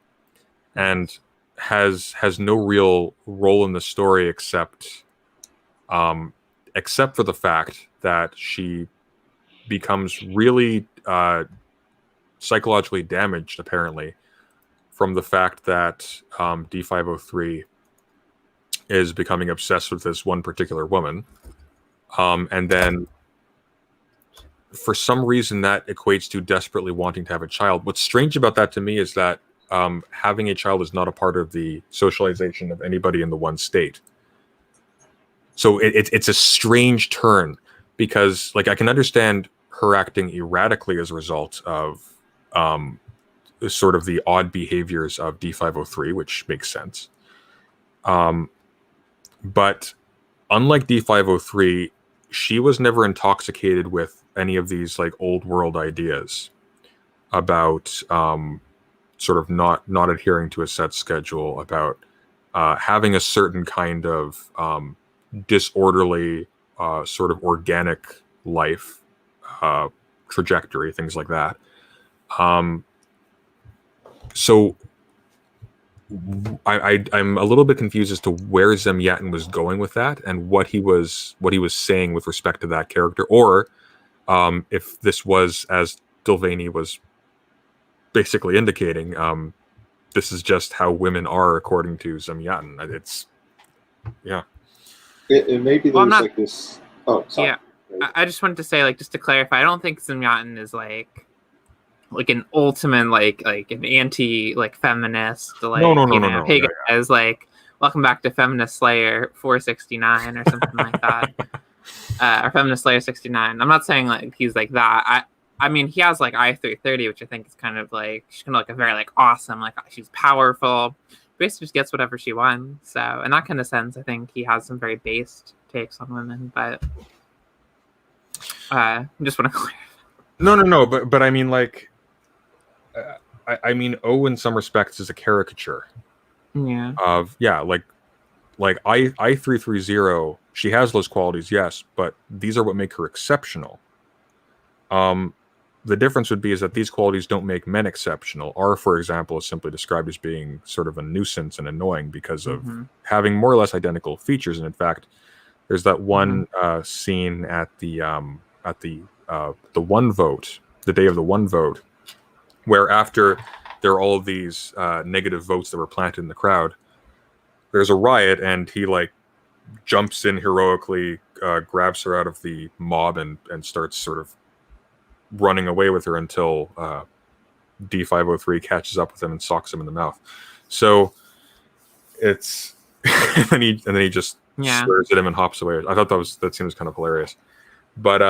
and has no real role in the story except for the fact that she becomes really psychologically damaged, apparently, from the fact that D503 is becoming obsessed with this one particular woman, and then for some reason that equates to desperately wanting to have a child. What's strange about that to me is that having a child is not a part of the socialization of anybody in the one state. So it's a strange turn, because like I can understand her acting erratically as a result of sort of the odd behaviors of D503, which makes sense. But unlike D503, she was never intoxicated with any of these like old world ideas about sort of not adhering to a set schedule, about having a certain kind of disorderly sort of organic life trajectory, things like that. So I'm a little bit confused as to where Zamyatin was going with that and what he was saying with respect to that character, or if this was, as Dilvani was basically indicating, this is just how women are according to Zamyatin. It's It may be there's like this. Oh, sorry. Yeah, I just wanted to say, like, just to clarify, I don't think Zamyatin is like an ultimate like an anti like feminist like no. hey guys, like welcome back to Feminist Slayer 469 or something like that, or Feminist Slayer 69. I'm not saying like he's like that. I mean he has like I-330, which I think is kind of like she's kind of like a very like awesome, like she's powerful, basically just gets whatever she wants. So in that kind of sense, I think he has some very based takes on women. But I just want to clarify. No. But I mean, like, I mean, O in some respects is a caricature. Yeah. Of like I-330. She has those qualities, yes, but these are what make her exceptional. The difference would be is that these qualities don't make men exceptional. R, for example, is simply described as being sort of a nuisance and annoying because of having more or less identical features. And in fact, there's that one scene at the one vote, the day of the one vote, where after there are all of these negative votes that were planted in the crowd, there's a riot, and he like jumps in heroically, grabs her out of the mob, and starts sort of running away with her until D503 catches up with him and socks him in the mouth. So it's and then he just swears at him and hops away. I thought that scene was kind of hilarious. But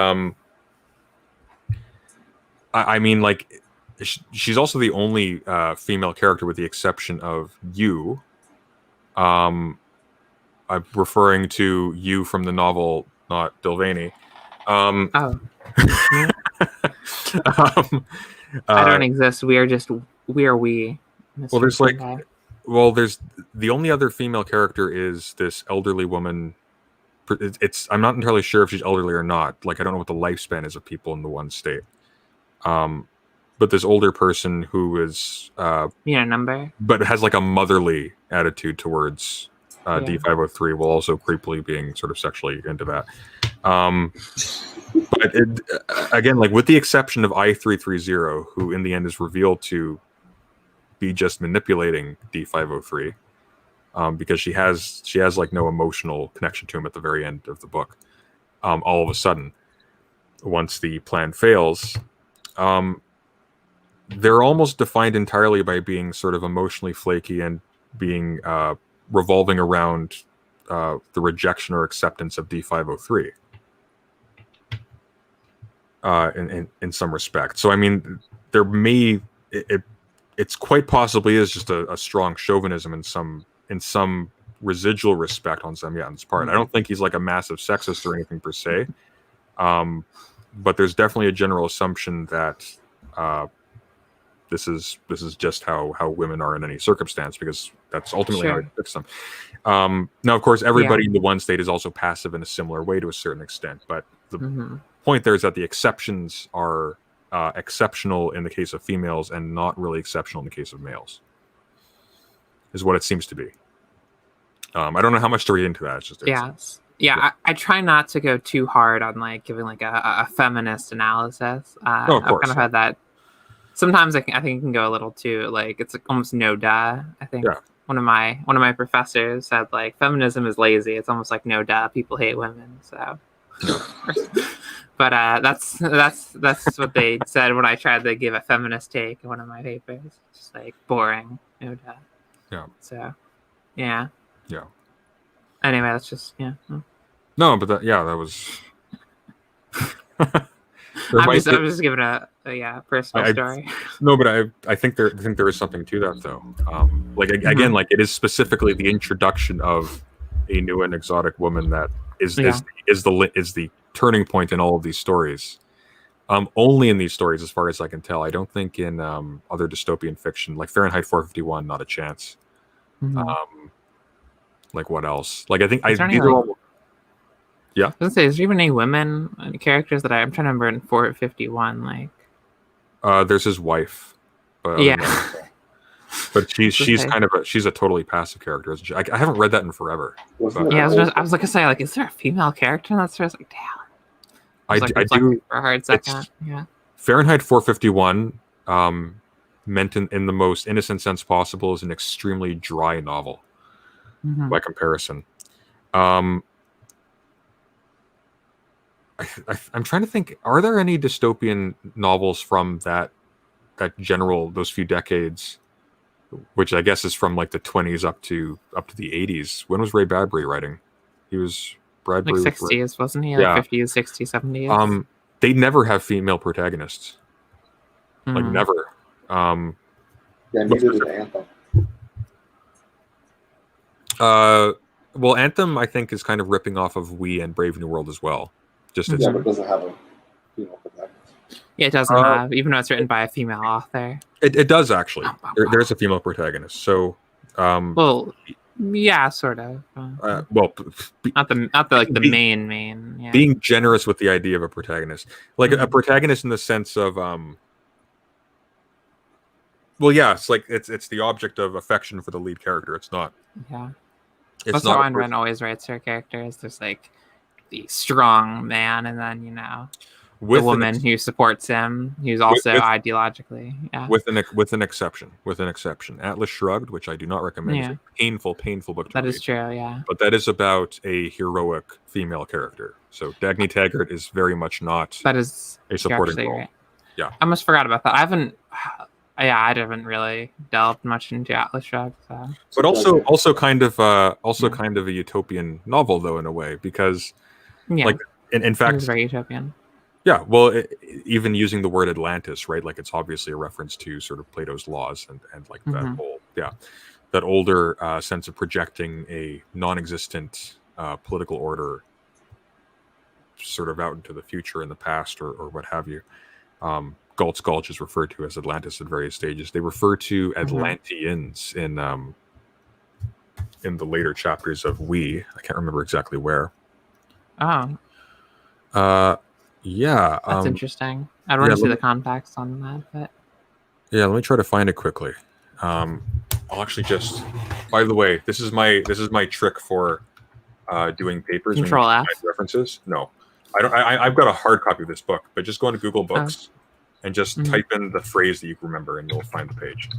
I mean, like, she's also the only female character, with the exception of you. I'm referring to you from the novel, not Dilvani. I don't exist. We are we. Well, there's like, there's the only other female character is this elderly woman. I'm not entirely sure if she's elderly or not. Like, I don't know what the lifespan is of people in the one state. But this older person who is number, but has like a motherly attitude towards D503, while also creepily being sort of sexually into that. But again, like, with the exception of I-330, who in the end is revealed to be just manipulating D503, because she has like no emotional connection to him at the very end of the book. All of a sudden, once the plan fails, they're almost defined entirely by being sort of emotionally flaky and being revolving around the rejection or acceptance of D503 in some respect. So I mean, there may it's quite possibly is just a strong chauvinism in some residual respect on Zamyatin's part. I don't think he's like a massive sexist or anything per se, but there's definitely a general assumption that this is just how women are in any circumstance, because that's ultimately how he fix them. Now, of course, everybody in the one state is also passive in a similar way to a certain extent, but the point there is that the exceptions are exceptional in the case of females and not really exceptional in the case of males, is what it seems to be. I don't know how much to read into that. It's just I try not to go too hard on like giving like a feminist analysis. I've kind of had that. Sometimes I think it can go a little too like it's like almost no duh. I think one of my professors said like feminism is lazy. It's almost like no duh. People hate women. So, but that's what they said when I tried to give a feminist take in one of my papers. Just like boring, no duh. Yeah. So, yeah. Yeah. Anyway, that's just No, but that was. I'm just giving a personal story. No, but I think there is something to that though. Like again, like it is specifically the introduction of a new and exotic woman that is the turning point in all of these stories. Only in these stories, as far as I can tell. I don't think in other dystopian fiction, like Fahrenheit 451, not a chance. Like what else? Like I think Yeah. I was gonna say, is there even any women characters that I'm trying to remember in 451? Like, There's his wife. But yeah. but she's Okay. kind of she's a totally passive character, isn't she? I haven't read that in forever. Wasn't Yeah, it I was like, say, like, is there a female character in that story? I was like, damn. I do for a hard second. Yeah. Fahrenheit 451 meant in the most innocent sense possible is an extremely dry novel by comparison. I'm trying to think, are there any dystopian novels from that those few decades, which I guess is from like the 20s up to the 80s? When was Ray Bradbury writing? He was Bradbury like 60s, wasn't he? Yeah. Like 50s, 60s, 70s. They never have female protagonists. Like never. Yeah, neither did Anthem. Well, Anthem, I think, is kind of ripping off of We and Brave New World as well. Just Yeah, but it doesn't have a female protagonist. Yeah, it doesn't have, even though it's written by a female author. It does actually. There's a female protagonist. So, well, yeah, sort of. Well, not the main. Yeah. Being generous with the idea of a protagonist, like a protagonist in the sense of, well, yeah, it's like it's the object of affection for the lead character. It's not. Yeah. It's That's how Ayn Rand always writes her characters. There's like the strong man, and then the woman who supports him, who's also ideologically, with an exception. Atlas Shrugged, which I do not recommend, is a painful book to read. That is true, yeah. But that is about a heroic female character. So Dagny Taggart is very much not a supporting role. Right. Yeah, I almost forgot about that. I haven't really delved much into Atlas Shrugged. So. But also kind of a utopian novel, though, in a way, because like in fact, it's very utopian. Yeah, well, even using the word Atlantis, right? Like it's obviously a reference to sort of Plato's laws and like that whole that older sense of projecting a non-existent political order sort of out into the future in the past or what have you. Galt's Gulch is referred to as Atlantis at various stages. They refer to Atlanteans in the later chapters of We. I can't remember exactly where. Oh. Yeah. That's interesting. I'd want to see the context on that, but yeah, let me try to find it quickly. I'll actually just. By the way, this is my trick for doing papers. Control F. References. No, I don't. I've got a hard copy of this book, but just go into Google Books and just type in the phrase that you remember, and you'll find the page.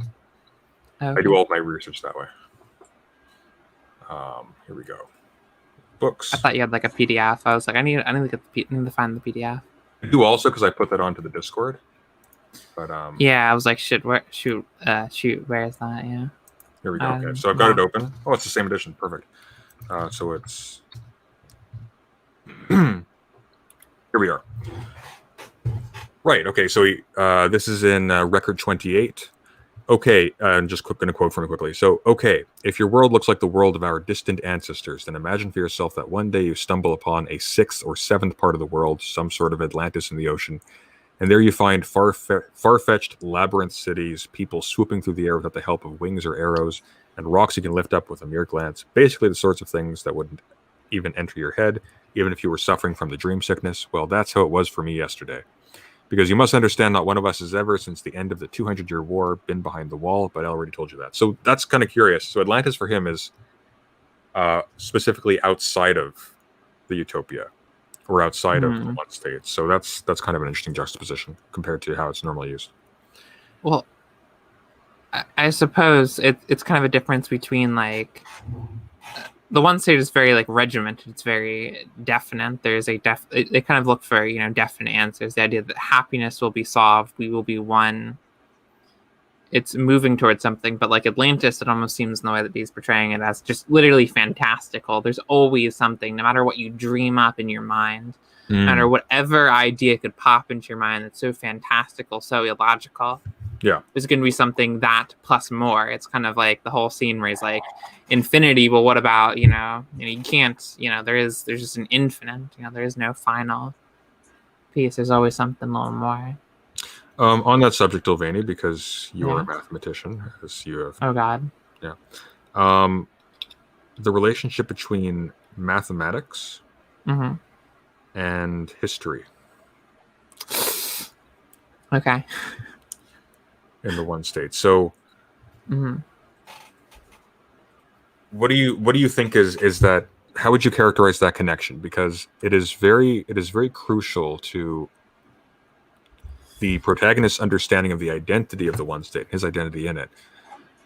Okay. I do all of my research that way. Here we go. Books. I thought you had like a PDF. I was like, I need to find the PDF. I do also because I put that onto the Discord. But yeah, I was like, shoot, where is that? Yeah. Here we go. Okay, so I've got it open. Oh, it's the same edition. Perfect. So it's here we are. Right. Okay. So this is in record 28. Okay, I'm just going to quote from it quickly. So, okay, if your world looks like the world of our distant ancestors, then imagine for yourself that one day you stumble upon a sixth or seventh part of the world, some sort of Atlantis in the ocean, and there you find far-fetched labyrinth cities, people swooping through the air without the help of wings or arrows, and rocks you can lift up with a mere glance. Basically the sorts of things that wouldn't even enter your head, even if you were suffering from the dream sickness. Well, that's how it was for me yesterday. Because you must understand, not one of us has ever, since the end of the 200-year war, been behind the wall, but I already told you that. So that's kind of curious. So Atlantis for him is specifically outside of the Utopia, or outside of the one state. So that's kind of an interesting juxtaposition compared to how it's normally used. Well, I suppose it's kind of a difference between like the one state is very like regimented. It's very definite. There's they kind of look for definite answers. The idea that happiness will be solved, we will be one. It's moving towards something, but like Atlantis, it almost seems in the way that he's portraying it as just literally fantastical. There's always something, no matter what you dream up in your mind, no matter whatever idea could pop into your mind that's so fantastical, so illogical. Yeah, there's going to be something that plus more. It's kind of like the whole scene where he's like, infinity. Well, what about you can't. There's just an infinite. There is no final piece. There's always something a little more. On that subject, Yevgeny, because you are a mathematician, as you have. Oh God. Yeah. The relationship between mathematics Mm-hmm. and history Okay. in the one state. So Mm-hmm. what do you think is that, how would you characterize that connection? Because it is very crucial to the protagonist's understanding of the identity of the one state, his identity in it,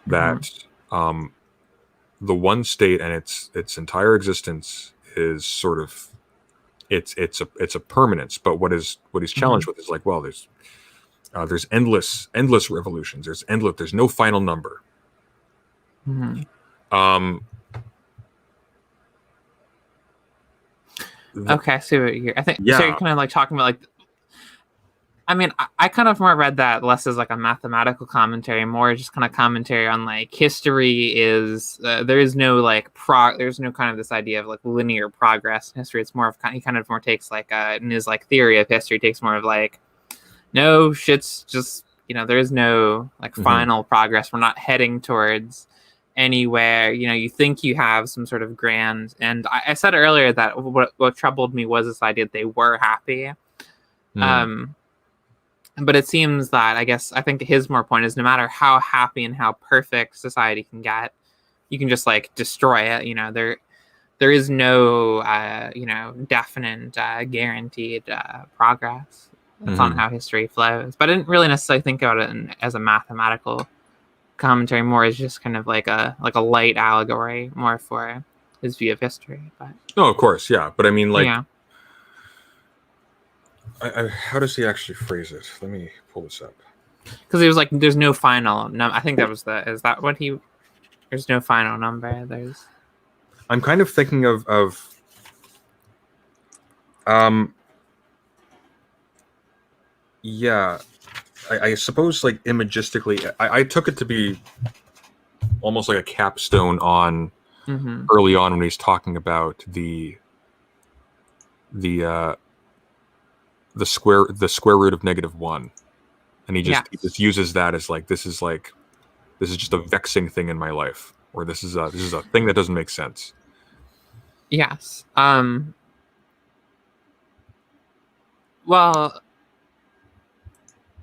that the one state and its entire existence is sort of it's a permanence. But what he's challenged with is like, well, there's endless revolutions. There's no final number. Mm-hmm. Okay, I see what you're. I think so. You're kind of like talking about like. I mean, I kind of more read that less as like a mathematical commentary, more just kind of commentary on like history is there is no like there's no kind of this idea of like linear progress in history. It's more of he kind of more takes like in his like theory of history takes more of like no shit's just there is no like final progress. We're not heading towards anywhere. You think you have some sort of grand. And I said earlier that what troubled me was this idea that they were happy. But it seems that I think his more point is no matter how happy and how perfect society can get, you can just like destroy it. There is no definite guaranteed progress. That's not how history flows. But I didn't really necessarily think about it as a mathematical commentary, more as just kind of like a light allegory more for his view of history. But no, of course, yeah. But I mean, like. Yeah. How does he actually phrase it? Let me pull this up. Because he was like, "There's no final." No, I think that was is that what he? There's no final number. I'm kind of thinking of yeah, I suppose like imagistically, I took it to be almost like a capstone on early on when he's talking about the square root of -1, and he just uses that as like this is just a vexing thing in my life, or this is a thing that doesn't make sense. Yes. Well,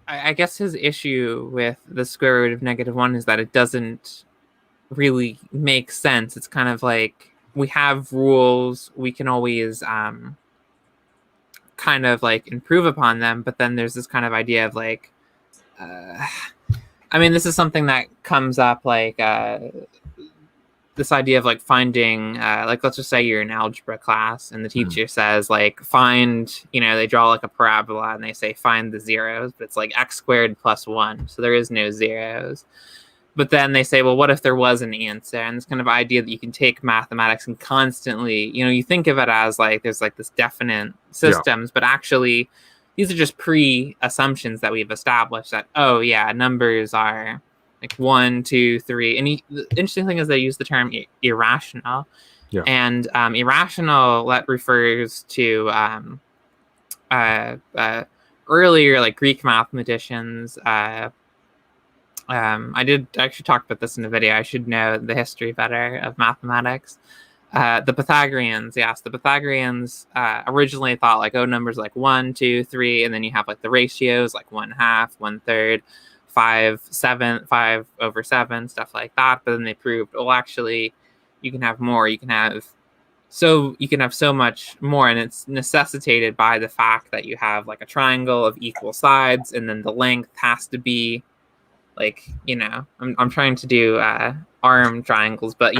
I guess his issue with the square root of -1 is that it doesn't really make sense. It's kind of like we have rules, we can always kind of like improve upon them, but then there's this kind of idea of like this is something that comes up like this idea of like finding like let's just say you're in algebra class and the teacher says like find they draw like a parabola and they say find the zeros, but it's like x squared plus 1, so there is no zeros. But then they say, well, what if there was an answer? And this kind of idea that you can take mathematics and constantly, you think of it as like there's like this definite systems, but actually these are just pre-assumptions that we've established that, oh yeah, numbers are like 1, 2, 3. And the interesting thing is they use the term irrational. Yeah. And irrational, that refers to earlier like Greek mathematicians. I did actually talk about this in a video. I should know the history better of mathematics. The Pythagoreans, yes. The Pythagoreans originally thought like, oh, numbers like 1, 2, 3, and then you have like the ratios like 1/2, 1/3, 5/7, stuff like that. But then they proved, well, actually, you can have more. You can have so much more, and it's necessitated by the fact that you have like a triangle of equal sides, and then the length has to be like, I'm trying to do arm triangles, but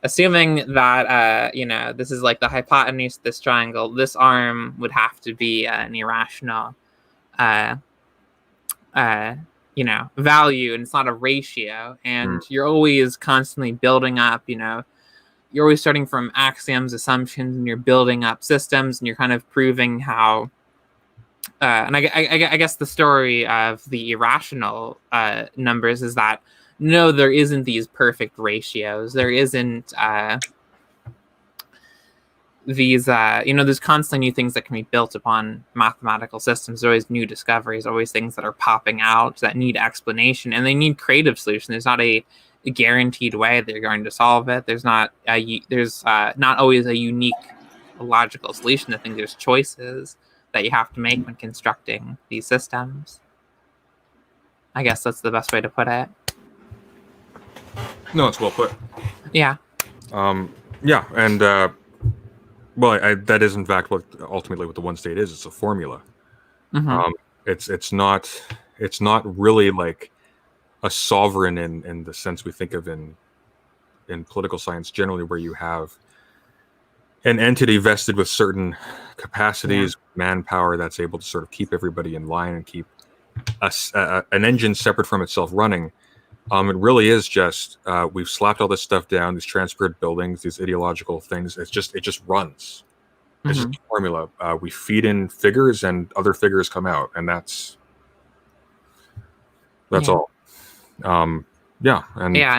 assuming that this is like the hypotenuse of this triangle, this arm would have to be an irrational value, and it's not a ratio. And you're always constantly building up, you're always starting from axioms, assumptions, and you're building up systems, and you're kind of proving how and I guess the story of the irrational numbers is that no, there isn't these perfect ratios. There isn't these there's constantly new things that can be built upon mathematical systems. There's always new discoveries, always things that are popping out that need explanation, and they need creative solutions. There's not a guaranteed way that you're going to solve it. There's not not always a unique a logical solution. I think there's choices that you have to make when constructing these systems. I guess that's the best way to put it. No, it's well put. Yeah. Yeah, and that is in fact what ultimately what the one state is. It's a formula. Mm-hmm. It's not really like a sovereign in the sense we think of in political science generally, where you have an entity vested with certain capacities, manpower that's able to sort of keep everybody in line and keep an engine separate from itself running. It really is just we've slapped all this stuff down, these transparent buildings, these ideological things. It just runs. It's just a formula. We feed in figures, and other figures come out, and that's all. And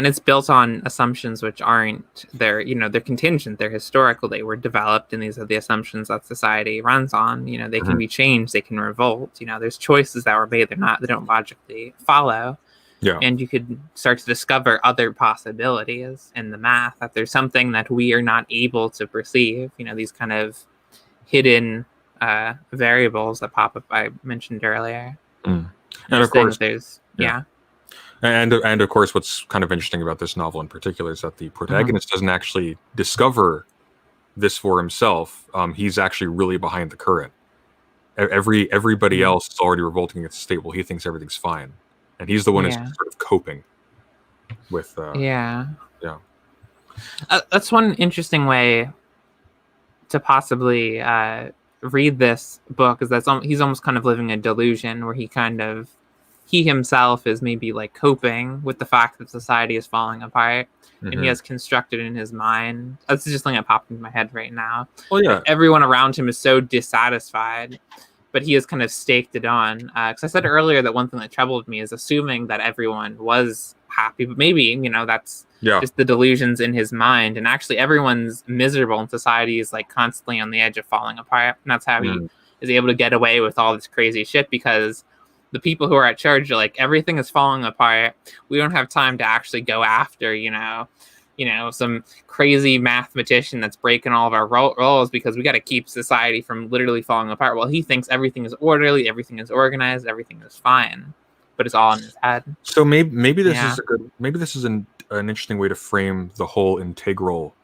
it's built on assumptions which aren't they're contingent, they're historical, they were developed, and these are the assumptions that society runs on. They can be changed, they can revolt. There's choices that were made, they don't logically follow. Yeah. And you could start to discover other possibilities in the math, that there's something that we are not able to perceive, these kind of hidden variables that pop up I mentioned earlier. And of course there's And of course, what's kind of interesting about this novel in particular is that the protagonist doesn't actually discover this for himself. He's actually really behind the current. Everybody else is already revolting against the state. Well, he thinks everything's fine, and he's the one who's sort of coping with. That's one interesting way to possibly read this book. Is that he's almost kind of living a delusion where he himself is maybe like coping with the fact that society is falling apart, and he has constructed in his mind. That's just something that popped into my head right now. Well, yeah. Everyone around him is so dissatisfied, but he has kind of staked it on. Because I said earlier that one thing that troubled me is assuming that everyone was happy, but maybe, that's just the delusions in his mind. And actually everyone's miserable, and society is like constantly on the edge of falling apart. And that's how he is able to get away with all this crazy shit, because the people who are at charge are like, everything is falling apart. We don't have time to actually go after, some crazy mathematician that's breaking all of our roles, because we got to keep society from literally falling apart. Well, he thinks everything is orderly, everything is organized, everything is fine, but it's all in his head. So maybe this is an interesting way to frame the whole integral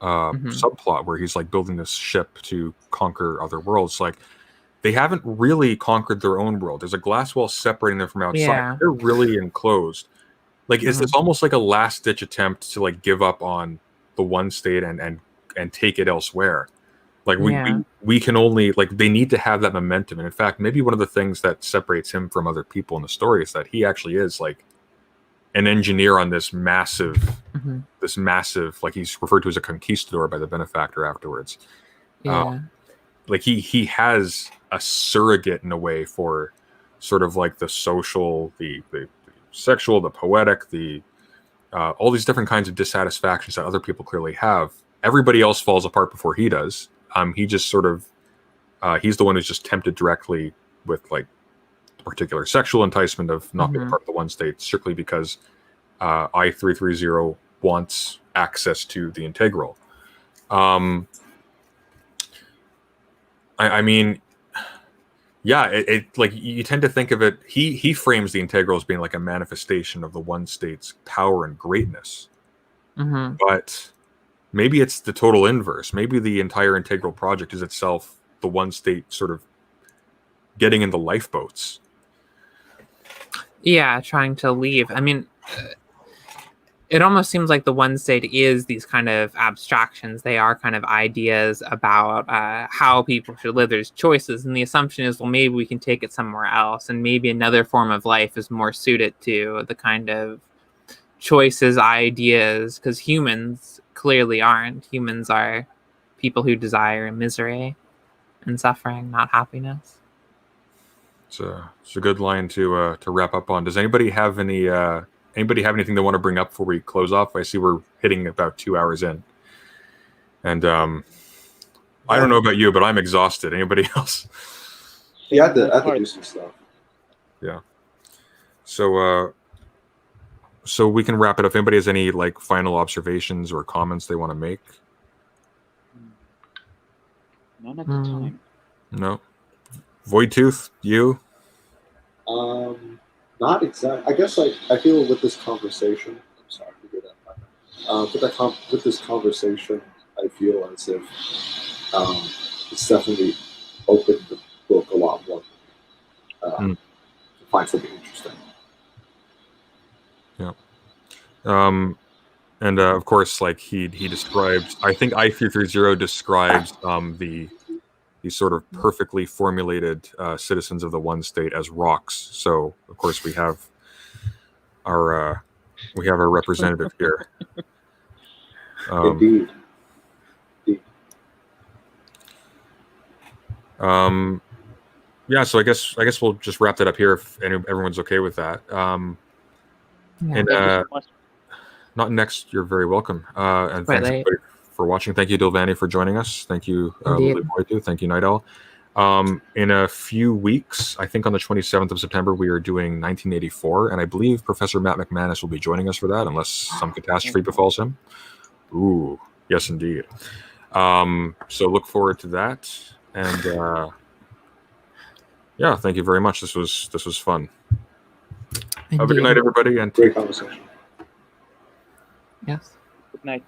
subplot, where he's like building this ship to conquer other worlds. Like, they haven't really conquered their own world. There's a glass wall separating them from outside. Yeah. They're really enclosed. Like, is this almost like a last-ditch attempt to like give up on the one state and take it elsewhere? Like we can only, like, they need to have that momentum. And in fact, maybe one of the things that separates him from other people in the story is that he actually is like an engineer on this massive, like he's referred to as a conquistador by the benefactor afterwards. Like he has a surrogate in a way for sort of like the social, the sexual, the poetic, the all these different kinds of dissatisfactions that other people clearly have. Everybody else falls apart before he does. He just sort of he's the one who's just tempted directly with like the particular sexual enticement of not being part of the one state, strictly because I-330 wants access to the integral. I mean, yeah, it like you tend to think of it. He frames the integral as being like a manifestation of the one state's power and greatness, but maybe it's the total inverse. Maybe the entire integral project is itself the one state sort of getting in the lifeboats. Yeah, trying to leave. I mean, it almost seems like the one state is these kind of abstractions. They are kind of ideas about how people should live. There's choices, and the assumption is, well, maybe we can take it somewhere else, and maybe another form of life is more suited to the kind of choices, ideas, because humans clearly aren't. Humans are people who desire misery and suffering, not happiness. It's a good line to wrap up on. Does anybody have anything they want to bring up before we close off? I see we're hitting about 2 hours in, and I don't know about you, but I'm exhausted. Anybody else? Yeah, I had to do some stuff. Yeah. So we can wrap it up. If anybody has any like final observations or comments they want to make? None at the time. No. Voidtooth, you? Not exactly. I guess I feel with this conversation. I'm sorry to do that. With this conversation, I feel as if it's definitely opened the book a lot more to find something interesting. Yeah. And of course, like he describes, I think I-330 describes the sort of perfectly formulated citizens of the one state as rocks. So of course we have our representative here. Indeed. Yeah, so I guess we'll just wrap that up here if everyone's okay with that. And Thank you so much. not next, you're very welcome. And Quite thanks late. everybody for watching. Thank you, Dilvani, for joining us. Thank you, Indeed. Lily Boydu. Thank you, Night Owl. In a few weeks, I think on the 27th of September, we are doing 1984, and I believe Professor Matt McManus will be joining us for that, unless some catastrophe befalls him. Ooh, yes, indeed. So look forward to that, and yeah, thank you very much. This was fun. Have a good Indeed. night, everybody, and Great conversation. Yes. Good night.